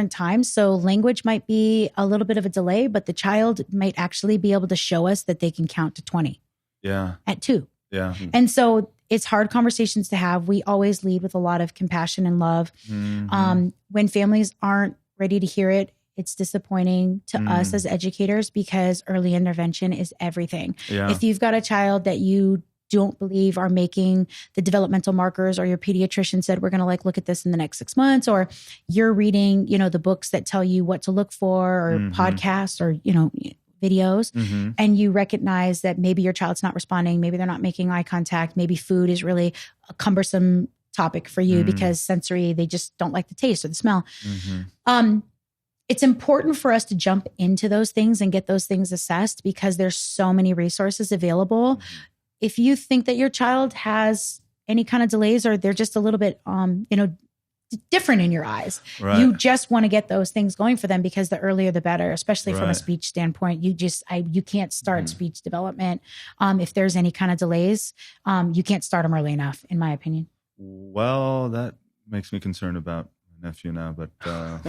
times. So language might be a little bit of a delay, but the child might actually be able to show us that they can count to 20. Yeah. At 2. Yeah. And so it's hard conversations to have. We always lead with a lot of compassion and love. When families aren't ready to hear it, it's disappointing to us as educators because early intervention is everything. Yeah. If you've got a child that you don't believe are making the developmental markers, or your pediatrician said, we're going to look at this in the next 6 months, or you're reading, the books that tell you what to look for, or podcasts, or, videos, and you recognize that maybe your child's not responding, maybe they're not making eye contact, maybe food is really a cumbersome topic for you because sensory, they just don't like the taste or the smell. It's important for us to jump into those things and get those things assessed because there's so many resources available. If you think that your child has any kind of delays, or they're just a little bit, different in your eyes, you just want to get those things going for them, because the earlier the better, especially from a speech standpoint. You can't start speech development if there's any kind of delays. You can't start them early enough, in my opinion. Well, that makes me concerned about my nephew now, but well,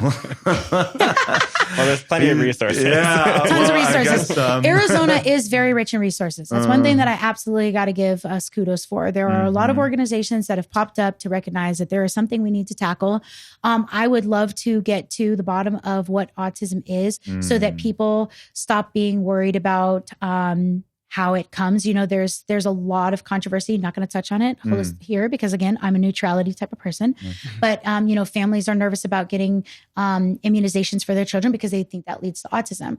there's plenty of resources. Yeah, tons of resources. Guess, Arizona is very rich in resources. That's one thing that I absolutely got to give us kudos for. There are a lot of organizations that have popped up to recognize that there is something we need to tackle. I would love to get to the bottom of what autism is, so that people stop being worried about how it comes. There's a lot of controversy. Not going to touch on it here because, again, I'm a neutrality type of person. But, families are nervous about getting immunizations for their children because they think that leads to autism.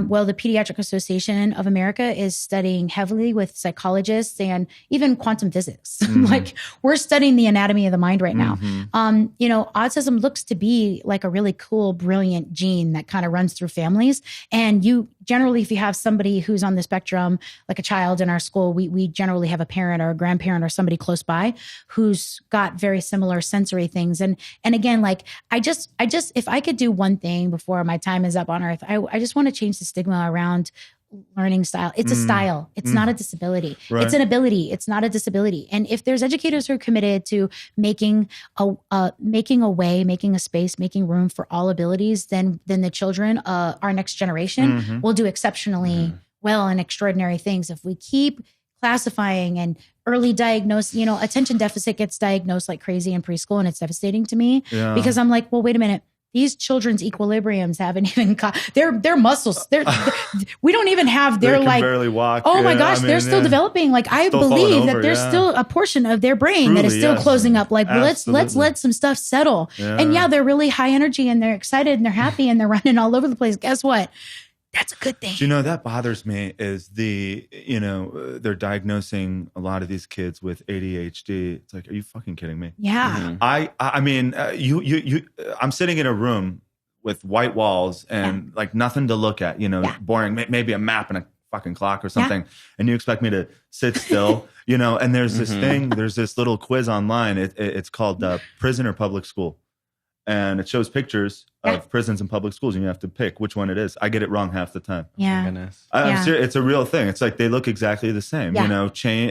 Well, the Pediatric Association of America is studying heavily with psychologists and even quantum physics. Like, we're studying the anatomy of the mind right now. Autism looks to be like a really cool, brilliant gene that kind of runs through families. And generally, if you have somebody who's on the spectrum, like a child in our school, we generally have a parent or a grandparent or somebody close by who's got very similar sensory things. And again, like I just, if I could do one thing before my time is up on earth, I just want to change the stigma around learning style. It's a style. It's not a disability. It's an ability. It's not a disability. And if there's educators who are committed to making a space, making room for all abilities, then the children, our next generation, will do exceptionally well and extraordinary things. If we keep classifying and early diagnose, attention deficit gets diagnosed like crazy in preschool, and it's devastating to me because I'm like, well, wait a minute. These children's equilibriums haven't even their muscles. We don't even have their, they can barely walk. Oh my gosh, they're still developing. Like, I believe that there's still a portion of their brain that is still closing up. Like, well, let's let some stuff settle. And they're really high energy and they're excited and they're happy and they're running all over the place. Guess what? That's a good thing. That bothers me is they're diagnosing a lot of these kids with ADHD. It's like, are you fucking kidding me? Yeah. I mean, I'm sitting in a room with white walls and like nothing to look at, boring, maybe a map and a fucking clock or something. And you expect me to sit still, and there's this thing, there's this little quiz online. It's called Prison or Public School. And it shows pictures of prisons and public schools, and you have to pick which one it is. I get it wrong half the time. Yeah. Oh my goodness. I'm serious. It's a real thing. It's like they look exactly the same. Chain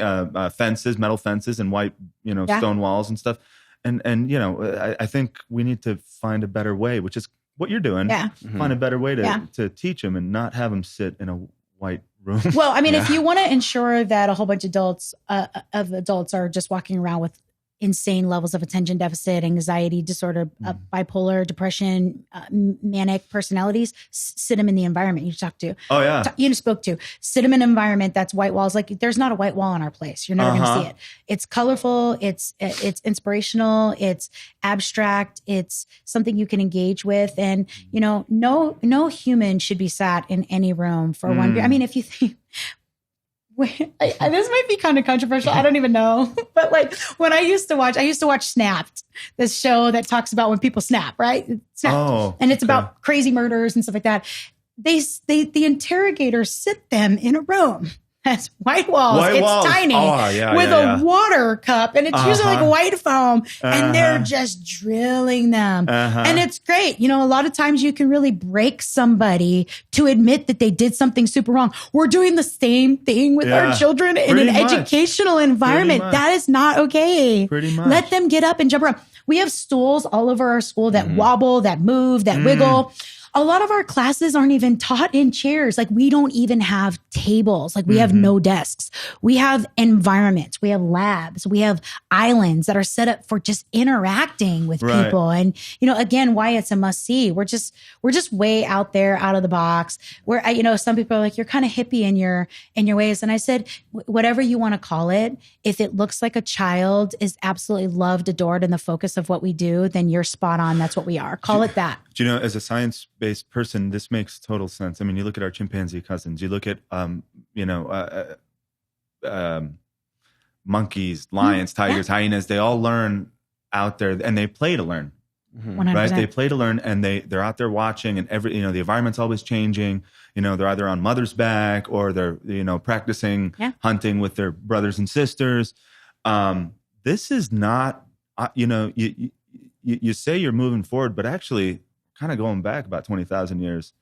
fences, metal fences, and white, stone walls and stuff. And I think we need to find a better way, which is what you're doing. Yeah. Find a better way to teach them and not have them sit in a white room. Well, I mean, if you want to ensure that a whole bunch of adults are just walking around with insane levels of attention deficit, anxiety disorder, bipolar, depression, manic personalities, sit them in the environment you talked to. Oh, yeah. Spoke to. Sit them in an environment that's white walls. Like, there's not a white wall in our place. You're never going to see it. It's colorful. It's inspirational. It's abstract. It's something you can engage with. And, no human should be sat in any room for one. I mean, if you think... this might be kind of controversial. I don't even know. But like, when I used to watch Snapped, this show that talks about when people snap, right? Snapped. And it's about crazy murders and stuff like that. The interrogators sit them in a room. Has white walls. It's tiny with a water cup, and it's usually like white foam, and they're just drilling them. And it's great. A lot of times you can really break somebody to admit that they did something super wrong. We're doing the same thing with our children in an educational environment. That is not okay. Pretty much. Let them get up and jump around. We have stools all over our school that wobble, that move, that wiggle. A lot of our classes aren't even taught in chairs. Like we don't even have tables. Like we have no desks. We have environments. We have labs. We have islands that are set up for just interacting with people. And, again, why it's a must see. We're just way out there, out of the box where, some people are like, you're kind of hippie in your ways. And I said, whatever you want to call it, if it looks like a child is absolutely loved, adored, and the focus of what we do, then you're spot on. That's what we are. Call it that. As a science-based person, this makes total sense. I mean, you look at our chimpanzee cousins, you look at, monkeys, lions, tigers, hyenas, they all learn out there and they play to learn. 100%. Right? They play to learn and they're out there watching and the environment's always changing. They're either on mother's back or they're, practicing hunting with their brothers and sisters. This is not, you say you're moving forward, but actually kind of going back about 20,000 years,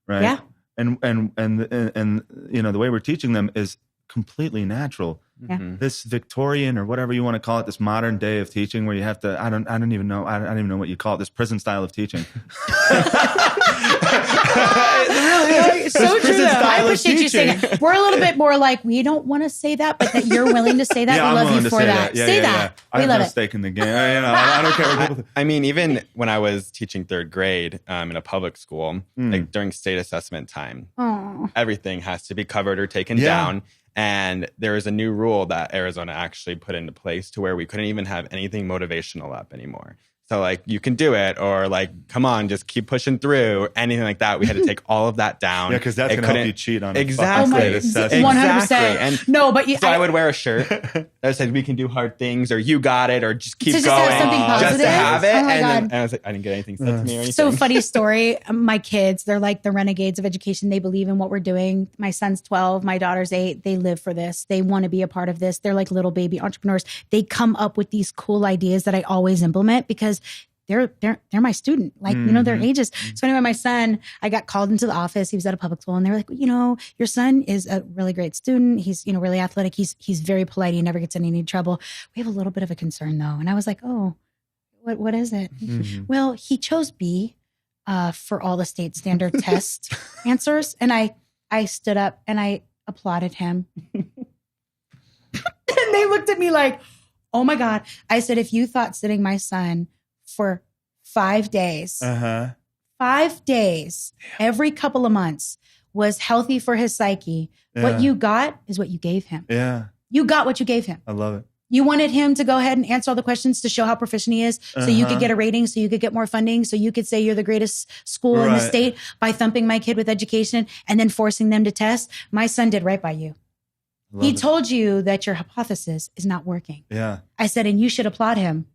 right? Yeah. And the way we're teaching them is completely natural. Yeah. This Victorian or whatever you want to call it, this modern day of teaching where you have to, I don't even know what you call it, this prison style of teaching. It's so true though. I appreciate you saying it. We're a little bit more like, we don't want to say that, but that you're willing to say that. Yeah, we love you for that. Say that. I have love no it. stake in the game. I don't care what people think. I mean, even when I was teaching third grade in a public school, like during state assessment time, everything has to be covered or taken down. And there is a new rule that Arizona actually put into place to where we couldn't even have anything motivational up anymore. So like, you can do it, or like, come on, just keep pushing through, or anything like that. We had to take all of that down. Yeah, because that's going to help you cheat on exactly. a fucking 100%. And no, but I would wear a shirt that said, we can do hard things, or you got it, or just keep going. Have something positive. Just to have it. Oh my God. And I was like, I didn't get anything said to me or anything. So funny story. My kids, they're like the renegades of education. They believe in what we're doing. My son's 12, my daughter's 8. They live for this. They want to be a part of this. They're like little baby entrepreneurs. They come up with these cool ideas that I always implement because they're my student, like, their ages. So anyway, my son, I got called into the office. He was at a public school and they were like, your son is a really great student. He's, really athletic. He's very polite. He never gets in any trouble. We have a little bit of a concern though. And I was like, oh, what is it? Well, he chose B for all the state standard test answers. And I stood up and I applauded him. And they looked at me like, oh my God. I said, if you thought sitting my son for 5 days, 5 days, every couple of months was healthy for his psyche. What you got is what you gave him. Yeah. You got what you gave him. I love it. You wanted him to go ahead and answer all the questions to show how proficient he is so you could get a rating, so you could get more funding, so you could say you're the greatest school in the state by thumping my kid with education and then forcing them to test. My son did right by you. He told you that your hypothesis is not working. Yeah. I said, and you should applaud him.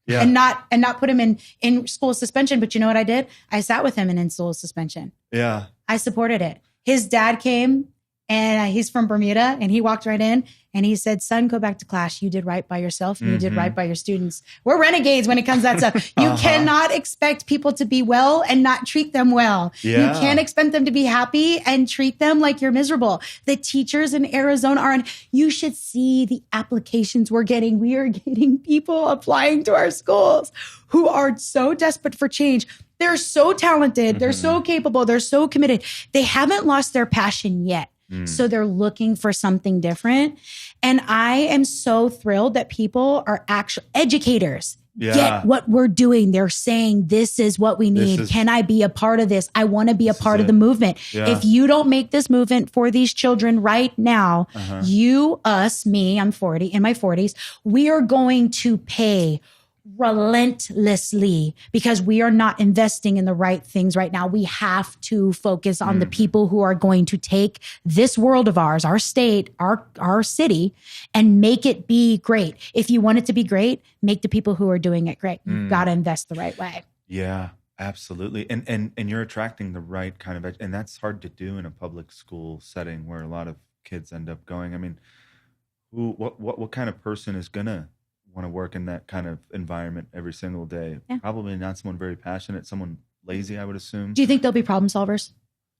Yeah. And not put him in school suspension. But you know what I did? I sat with him in school suspension. Yeah. I supported it. His dad came and he's from Bermuda and he walked right in and he said, son, go back to class. You did right by yourself and you did right by your students. We're renegades when it comes to that stuff. You cannot expect people to be well and not treat them well. Yeah. You can't expect them to be happy and treat them like you're miserable. The teachers in Arizona are, you should see the applications we're getting. We are getting people applying to our schools who are so desperate for change. They're so talented. They're so capable. They're so committed. They haven't lost their passion yet. So they're looking for something different. And I am so thrilled that people are actual educators. Get what we're doing. They're saying, this is what we need. Can I be a part of this? I want to be a part of the movement. Yeah. If you don't make this movement for these children right now, you, us, me, I'm 40, in my 40s, we are going to pay relentlessly because we are not investing in the right things right now. We have to focus on the people who are going to take this world of ours, our state, our city, and make it be great. If you want it to be great, make the people who are doing it great. You've got to invest the right way. Yeah, absolutely. And you're attracting the right kind of, and that's hard to do in a public school setting where a lot of kids end up going. I mean, what kind of person is gonna want to work in that kind of environment every single day? Yeah. Probably not someone very passionate, someone lazy, I would assume. Do you think they'll be problem solvers?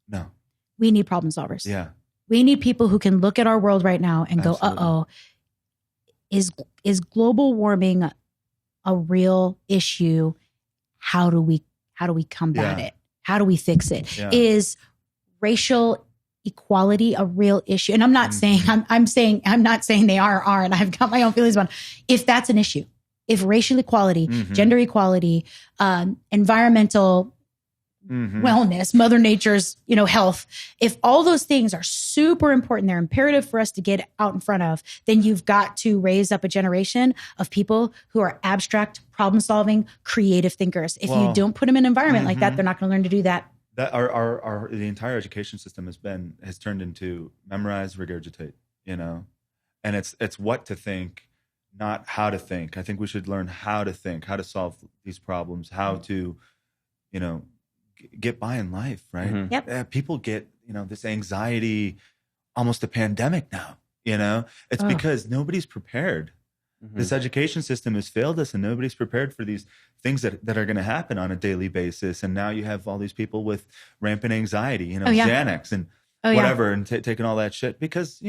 No. We need problem solvers. Yeah. We need people who can look at our world right now and go, uh-oh, is global warming a real issue? How do we combat it? How do we fix it? Yeah. Is racial equality a real issue? And I'm not saying, I'm not saying they are, and I've got my own feelings about it. If that's an issue, if racial equality, gender equality, environmental wellness, Mother Nature's, health, if all those things are super important, they're imperative for us to get out in front of, then you've got to raise up a generation of people who are abstract, problem-solving, creative thinkers. If you don't put them in an environment like that, they're not going to learn to do that. That the entire education system has turned into memorize, regurgitate, and it's what to think, not how to think. I think we should learn how to think, how to solve these problems, how to, get by in life, right? Yep. People get, this anxiety, almost a pandemic now, it's because nobody's prepared. This education system has failed us, and nobody's prepared for these things that are going to happen on a daily basis. And now you have all these people with rampant anxiety, Xanax and whatever, and taking all that shit because,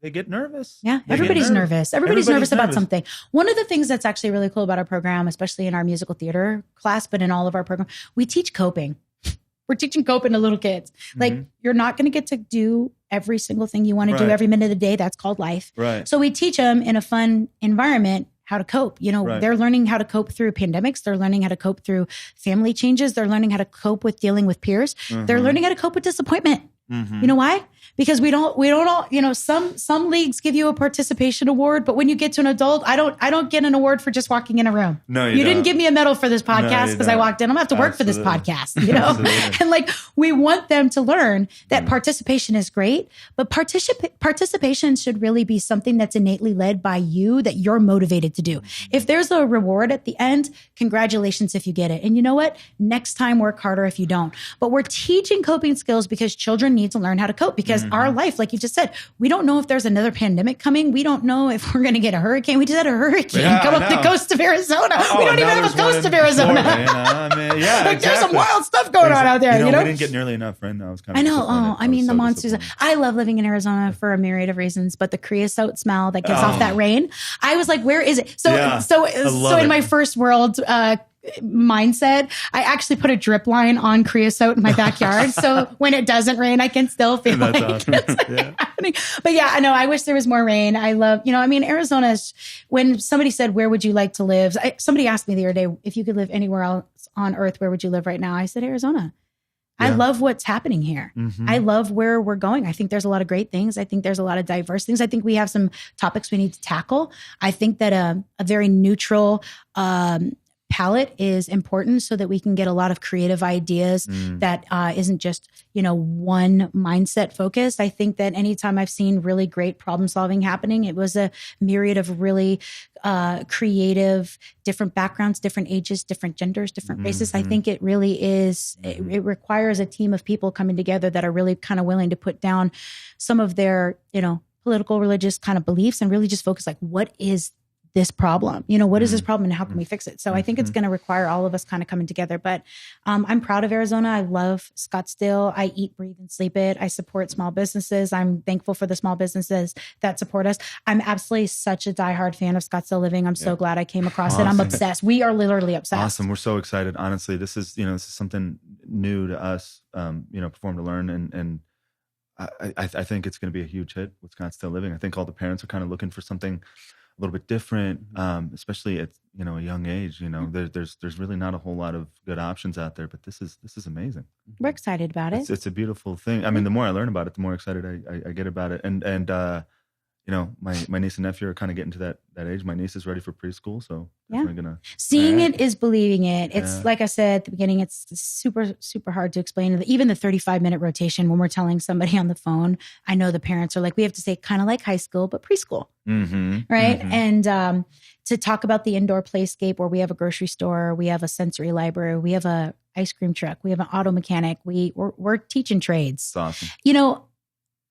they get nervous. Yeah, everybody's nervous. Everybody's nervous about something. One of the things that's actually really cool about our program, especially in our musical theater class, but in all of our programs, we teach coping. We're teaching coping to little kids. Like, you're not going to get to do every single thing you want to do every minute of the day. That's called life. Right. So we teach them in a fun environment how to cope. They're learning how to cope through pandemics. They're learning how to cope through family changes. They're learning how to cope with dealing with peers. They're learning how to cope with disappointment. You know why? Because we don't all, some leagues give you a participation award, but when you get to an adult, I don't get an award for just walking in a room. No, you didn't give me a medal for this podcast because I walked in. I'm gonna have to work for this podcast, And we want them to learn that participation is great, but participation should really be something that's innately led by you, that you're motivated to do. If there's a reward at the end, congratulations if you get it. And you know what? Next time, work harder if you don't. But we're teaching coping skills because children need to learn how to cope, because our life, like you just said, we don't know if there's another pandemic coming. We don't know if we're going to get a hurricane. We just had a hurricane come up the coast of Arizona. We don't even have a coast of Arizona. Florida, there's some wild stuff going on out there. We didn't get nearly enough rain. I know. The monsters. I love living in Arizona for a myriad of reasons, but the creosote smell that gives off that rain, I was like, where is it? So in my first world mindset, I actually put a drip line on creosote in my backyard. So when it doesn't rain, I can still feel like awesome. It's happening. But I know, I wish there was more rain. I love, Arizona's, when somebody said, where would you like to live? Somebody asked me the other day, if you could live anywhere else on earth, where would you live right now? I said, Arizona. I love what's happening here. I love where we're going. I think there's a lot of great things. I think there's a lot of diverse things. I think we have some topics we need to tackle. I think that a very neutral, palette is important so that we can get a lot of creative ideas that isn't just, one mindset focused. I think that anytime I've seen really great problem solving happening, it was a myriad of really creative, different backgrounds, different ages, different genders, different races. I think it really is, it requires a team of people coming together that are really kind of willing to put down some of their, political, religious kind of beliefs and really just focus like, what is this problem? What is this problem and how can we fix it? So I think it's going to require all of us kind of coming together. But I'm proud of Arizona. I love Scottsdale. I eat, breathe, and sleep it. I support small businesses. I'm thankful for the small businesses that support us. I'm absolutely such a diehard fan of Scottsdale Living. I'm so glad I came across it. I'm obsessed. We are literally obsessed. Awesome. We're so excited. Honestly, this is something new to us, Perform to Learn. And I think it's going to be a huge hit with Scottsdale Living. I think all the parents are kind of looking for something a little bit different, especially at a young age. There's really not a whole lot of good options out there, but this is amazing. We're excited about it. It's a beautiful thing. I mean, the more I learn about it, the more excited I get about it. And my niece and nephew are kind of getting to that age. My niece is ready for preschool, so definitely gonna seeing it is believing it. It's like I said at the beginning, it's super, super hard to explain. Even the 35-minute rotation, when we're telling somebody on the phone, I know the parents are like, we have to say kind of like high school, but preschool. Right. And to talk about the indoor playscape where we have a grocery store, we have a sensory library, we have a ice cream truck, we have an auto mechanic, we're teaching trades. That's awesome.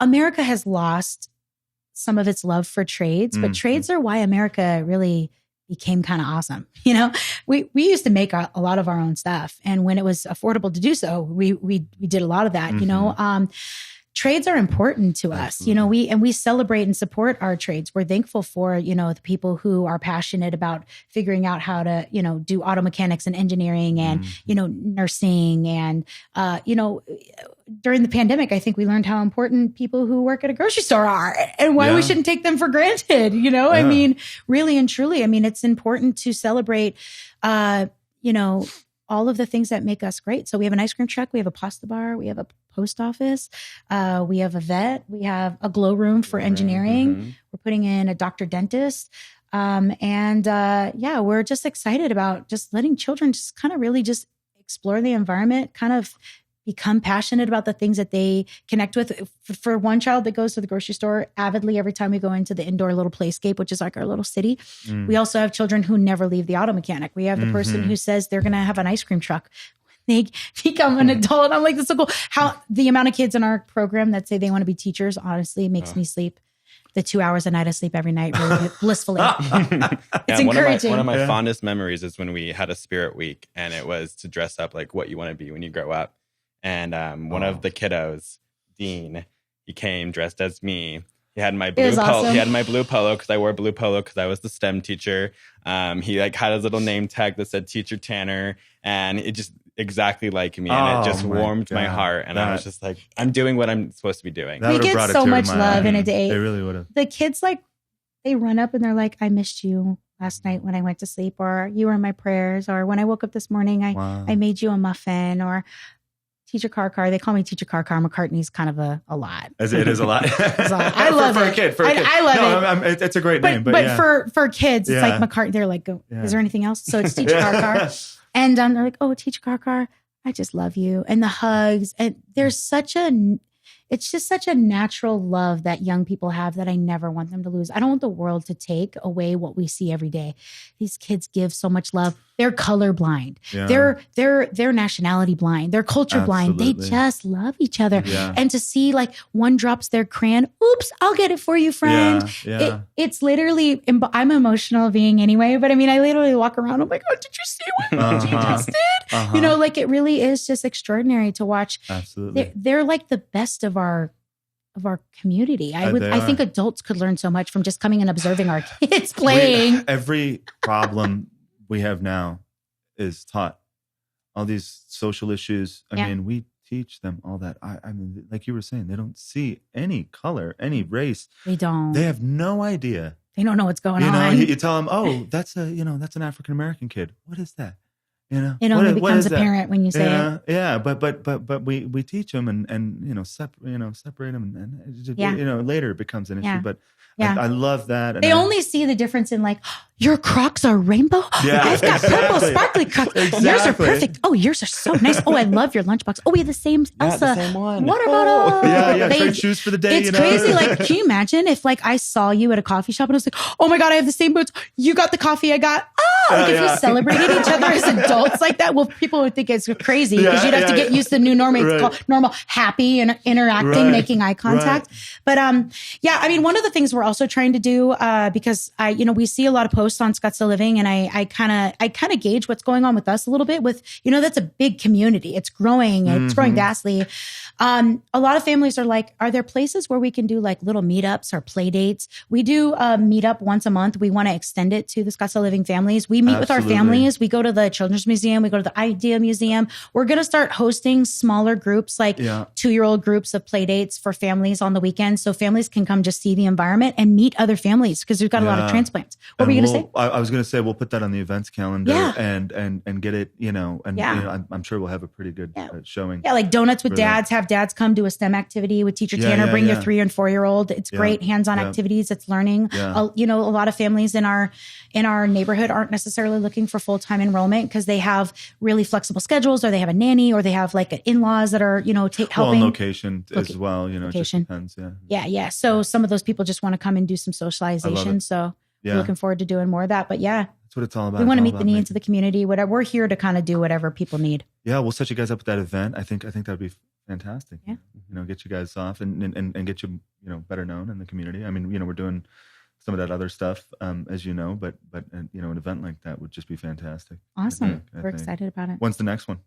America has lost some of its love for trades, but trades are why America really became kind of awesome. We used to make a lot of our own stuff. And when it was affordable to do so, we did a lot of that, trades are important to us. We celebrate and support our trades. We're thankful for, the people who are passionate about figuring out how to, do auto mechanics and engineering and, nursing. And, during the pandemic, I think we learned how important people who work at a grocery store are and why we shouldn't take them for granted. I mean, really and truly, it's important to celebrate, all of the things that make us great. So we have an ice cream truck, we have a pasta bar, we have a post office, we have a vet, we have a glow room for engineering. We're putting in a doctor dentist. We're just excited about just letting children just kind of really just explore the environment, kind of become passionate about the things that they connect with. For one child that goes to the grocery store avidly every time we go into the indoor little playscape, which is like our little city. We also have children who never leave the auto mechanic. We have the person who says they're going to have an ice cream truck when they become an adult. I'm like, that's so cool. How the amount of kids in our program that say they want to be teachers, honestly, makes me sleep the 2 hours a night of sleep every night really blissfully. It's encouraging. One of my fondest memories is when we had a spirit week, and it was to dress up like what you want to be when you grow up. And one of the kiddos, Dean, he came dressed as me. He had my blue polo. Awesome. He had my blue polo because I wore blue polo because I was the STEM teacher. He had his little name tag that said Teacher Tanner, and it just exactly like me, and it just warmed my heart. And I was just like, I'm doing what I'm supposed to be doing. We get so much love in a day. They really would have. The kids they run up and they're like, I missed you last night when I went to sleep, or you were in my prayers, or when I woke up this morning, I made you a muffin, or Teacher Car. They call me Teacher Car. McCartney's kind of a lot. It is a lot. I love it. For a kid. I love it. It's a great name. But for kids, it's like McCartney. They're like, is there anything else? So it's Teacher Car. And they're like, oh, Teacher Car, I just love you. And the hugs. And there's it's just such a natural love that young people have that I never want them to lose. I don't want the world to take away what we see every day. These kids give so much love. They're colorblind. Yeah. They're nationality blind. They're culture blind. They just love each other. Yeah. And to see one drops their crayon, oops, I'll get it for you, friend. Yeah. It's literally, I'm an emotional being anyway, but I literally walk around. I'm like, oh, did you see what you just did? It really is just extraordinary to watch. Absolutely. They're like the best of our community. I think adults could learn so much from just coming and observing our kids playing. Every problem we have now is taught. All these social issues. I mean, we teach them all that. I mean, like you were saying, they don't see any color, any race. They don't. They have no idea. They don't know what's going on. You tell them, oh, that's an African American kid. What is that? It only becomes apparent when you say it. Yeah, but we teach them and separate them and later it becomes an issue. But I love that. They only see the difference in your Crocs are rainbow. Yeah, I've got purple sparkly Crocs. Exactly. Yours are perfect. Oh, yours are so nice. Oh, I love your lunchbox. Oh, we have the same Elsa the same one. Water bottle. Yeah. Trade shoes for the day. It's crazy. Can you imagine if I saw you at a coffee shop and I was like, oh my God, I have the same boots. You got the coffee I got. If we celebrated each other as adults like that, well, people would think it's crazy because you'd have to get used to the new norm. It's called normal, happy and interacting, making eye contact. But one of the things we're also trying to do because we see a lot of posts on Scottsdale Living, and I kind of gauge what's going on with us a little bit. With that's a big community. It's growing. It's growing vastly. A lot of families are like, are there places where we can do little meetups or play dates? We do a meetup once a month. We want to extend it to the Scottsdale Living families. We meet with our families. We go to the Children's Museum. We go to the Idea Museum. We're going to start hosting smaller groups, 2-year-old groups of play dates for families on the weekends. So families can come just see the environment and meet other families because we've got a lot of transplants. What were you going to say? I was going to say, we'll put that on the events calendar and get it, I'm sure we'll have a pretty good showing. Yeah. Donuts with dads, have dads come do a STEM activity with Teacher Tanner, bring your 3 and 4-year-old. It's great hands-on activities. It's learning. Yeah. A lot of families in our neighborhood aren't necessarily looking for full-time enrollment because they have really flexible schedules, or they have a nanny, or they have in-laws that are, helping. Location as well, it just depends. Yeah. So some of those people just want to come and do some socialization. So we're looking forward to doing more of that. But that's what it's all about. We want to meet the needs of the community. Whatever, we're here to kind of do whatever people need. Yeah, we'll set you guys up with that event. I think that'd be fantastic. Yeah. Get you guys off and get you, better known in the community. I mean, we're doing some of that other stuff, as you know, but an event like that would just be fantastic. Awesome. We're excited about it. When's the next one?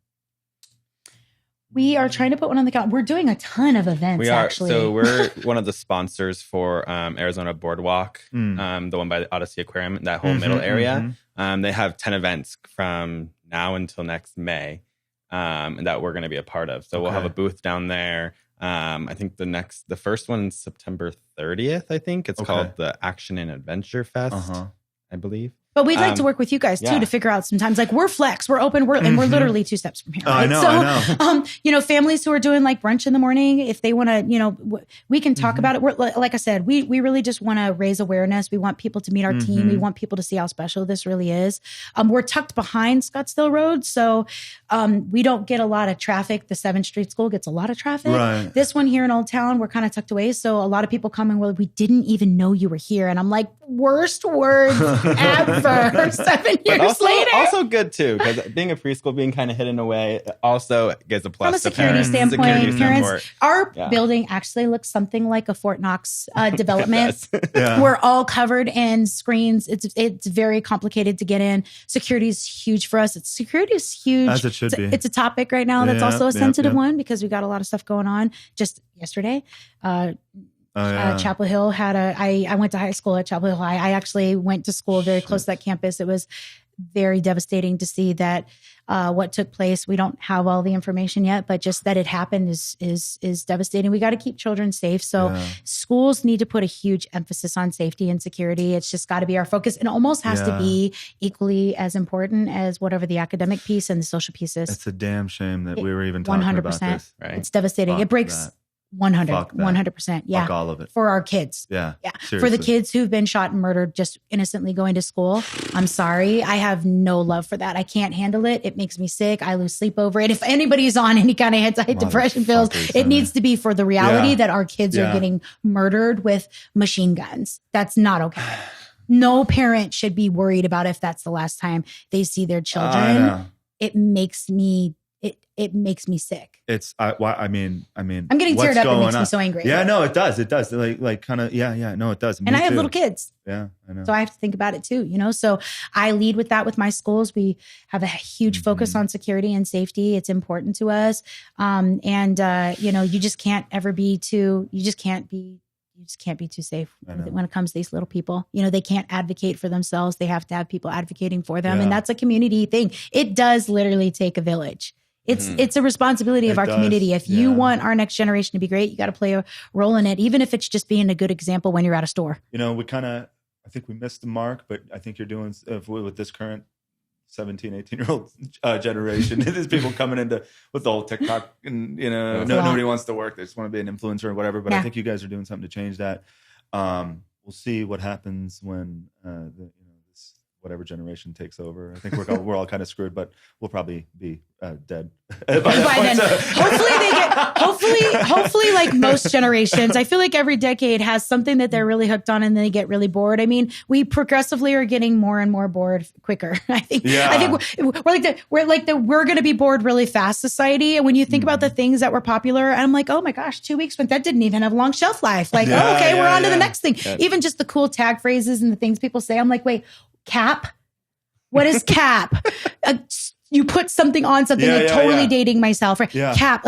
We are trying to put one on the calendar. We're doing a ton of events, we are, actually. So we're one of the sponsors for Arizona Boardwalk, the one by the Odyssey Aquarium, that whole middle area. They have 10 events from now until next May that we're going to be a part of. So we'll have a booth down there. I think the first one's September 30th, I think. It's called the Action and Adventure Fest, I believe. But we'd like to work with you guys too to figure out sometimes, like, we're Flex, we're open, and we're literally 2 steps from here. Right? I know. Families who are doing like brunch in the morning, if they want to, we can talk about it. We're, like I said, we really just want to raise awareness. We want people to meet our team. We want people to see how special this really is. We're tucked behind Scottsdale Road, so we don't get a lot of traffic. The 7th Street School gets a lot of traffic. Right. This one here in Old Town, we're kind of tucked away, so a lot of people come and we didn't even know you were here. And I'm like, worst words ever. 7 years later. Also good too, because being a preschool, being kind of hidden away, also gives a plus. From a security standpoint, parents, our building actually looks something like a Fort Knox development. We're all covered in screens. It's very complicated to get in. Security is huge for us. Security is huge. As it should be. It's a topic right now that's also a sensitive one because we got a lot of stuff going on. Just yesterday, Chapel Hill had I went to high school at Chapel Hill High. I actually went to school very close to that campus. It was very devastating to see that what took place. We don't have all the information yet, but just that it happened is devastating. We got to keep children safe. So schools need to put a huge emphasis on safety and security. It's just got to be our focus. It almost has to be equally as important as whatever the academic piece and the social piece is. It's a damn shame that we were even talking 100%. About this. Right? It's devastating. Fuck it breaks that. 100%. Yeah. Fuck all of it. For our kids. Yeah. Seriously. For the kids who've been shot and murdered just innocently going to school. I'm sorry. I have no love for that. I can't handle it. It makes me sick. I lose sleep over it. If anybody's on any kind of anti-depression pills, it needs to be for the reality that our kids are getting murdered with machine guns. That's not okay. No parent should be worried about if that's the last time they see their children. It makes me sick. It's I mean, I'm getting teared up. It makes me so angry. Yeah, no, it does. It does. Like kind of. Yeah. No, it does. And I have little kids. Yeah, I know. So I have to think about it too. So I lead with that with my schools. We have a huge focus on security and safety. It's important to us. You just can't ever be too. You just can't be too safe when it comes to these little people. They can't advocate for themselves. They have to have people advocating for them. And that's a community thing. It does literally take a village. It's a responsibility of our community. If you want our next generation to be great, you got to play a role in it, even if it's just being a good example when you're at a store. I think we missed the mark, but I think you're doing with this current 17, 18-year-old generation. There's people coming into with the whole TikTok and, nobody wants to work. They just want to be an influencer or whatever. But I think you guys are doing something to change that. We'll see what happens when this whatever generation takes over. I think we're all kind of screwed, but we'll probably be dead by then. Hopefully, like most generations, I feel like every decade has something that they're really hooked on, and then they get really bored. I mean, we progressively are getting more and more bored quicker. I think we're going to be bored really fast society. And when you think about the things that were popular, I'm like, oh my gosh, 2 weeks, but that didn't even have a long shelf life. Like, we're on to the next thing. Yeah. Even just the cool tag phrases and the things people say. I'm like, wait, cap? What is cap? You put something on something, dating myself, right? Yeah. Cap,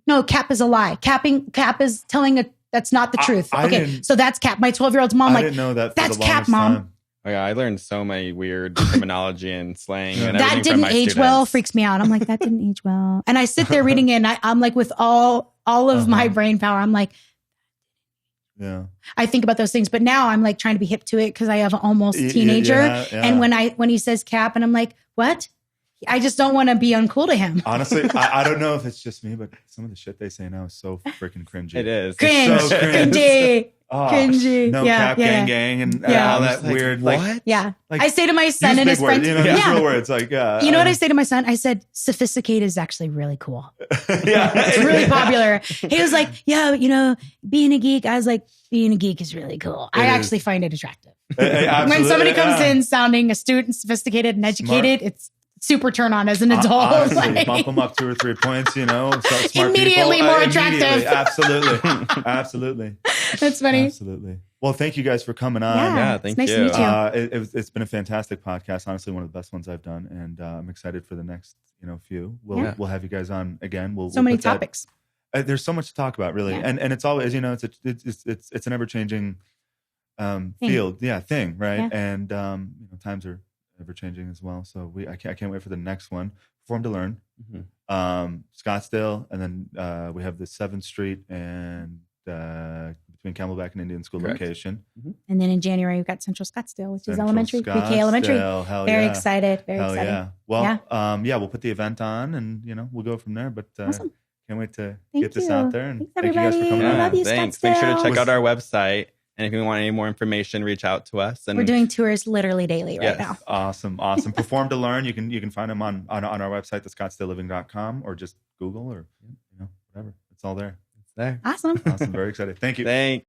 no, cap is a lie. Cap is telling that's not the truth. Okay, so that's cap. My 12-year-old's mom, I didn't know that. That's cap, mom. Time. Oh yeah, I learned so many weird terminology and slang. And that didn't age well. Freaks me out. I'm like, that didn't age well. And I sit there reading it, and I'm like, with all of my brain power, I'm like, yeah. I think about those things, but now I'm like trying to be hip to it because I have an almost teenager. And when he says cap, and I'm like, what? I just don't want to be uncool to him. Honestly, I don't know if it's just me, but some of the shit they say now is so freaking cringy. It is. Cringy. Cringy. No cap, gang, and all that weird. What? Yeah. I say to my son and his friends. Use real words. Like, you know what I say to my son? I said, sophisticated is actually really cool. Yeah. It's really popular. He was like, being a geek. I was like, being a geek is really cool. I actually find it attractive. When somebody comes in sounding astute and sophisticated and educated, it's super turn on as an adult. Honestly, bump them up 2 or 3 points, smart immediately people. More attractive. Absolutely. That's funny. Absolutely. Well, thank you guys for coming on. Yeah, thank you. Nice to meet you. It's been a fantastic podcast. Honestly, one of the best ones I've done, and I'm excited for the next few. We'll have you guys on again. We'll many topics. There's so much to talk about, really, and it's always it's an ever changing field, thing, right? Yeah. And times are ever changing as well. So I can't wait for the next one. Perform to Learn, Scottsdale, and then we have the 7th Street and between Camelback and Indian School location. And then in January we've got Central Scottsdale, which is elementary, pre-K elementary. Very excited. Very excited. Yeah. Well, we'll put the event on, and we'll go from there. But awesome. Can't wait to get this out there. And thanks, everybody. Thank you guys for coming on. Love you, thanks. Scottsdale. Make sure to check out our website. And if you want any more information, reach out to us. And we're doing tours literally daily right now. Awesome. Perform to Learn. You can find them on our website, the scottsdaleliving.com, or just Google or whatever. It's all there. It's there. Awesome. Very excited. Thank you. Thanks.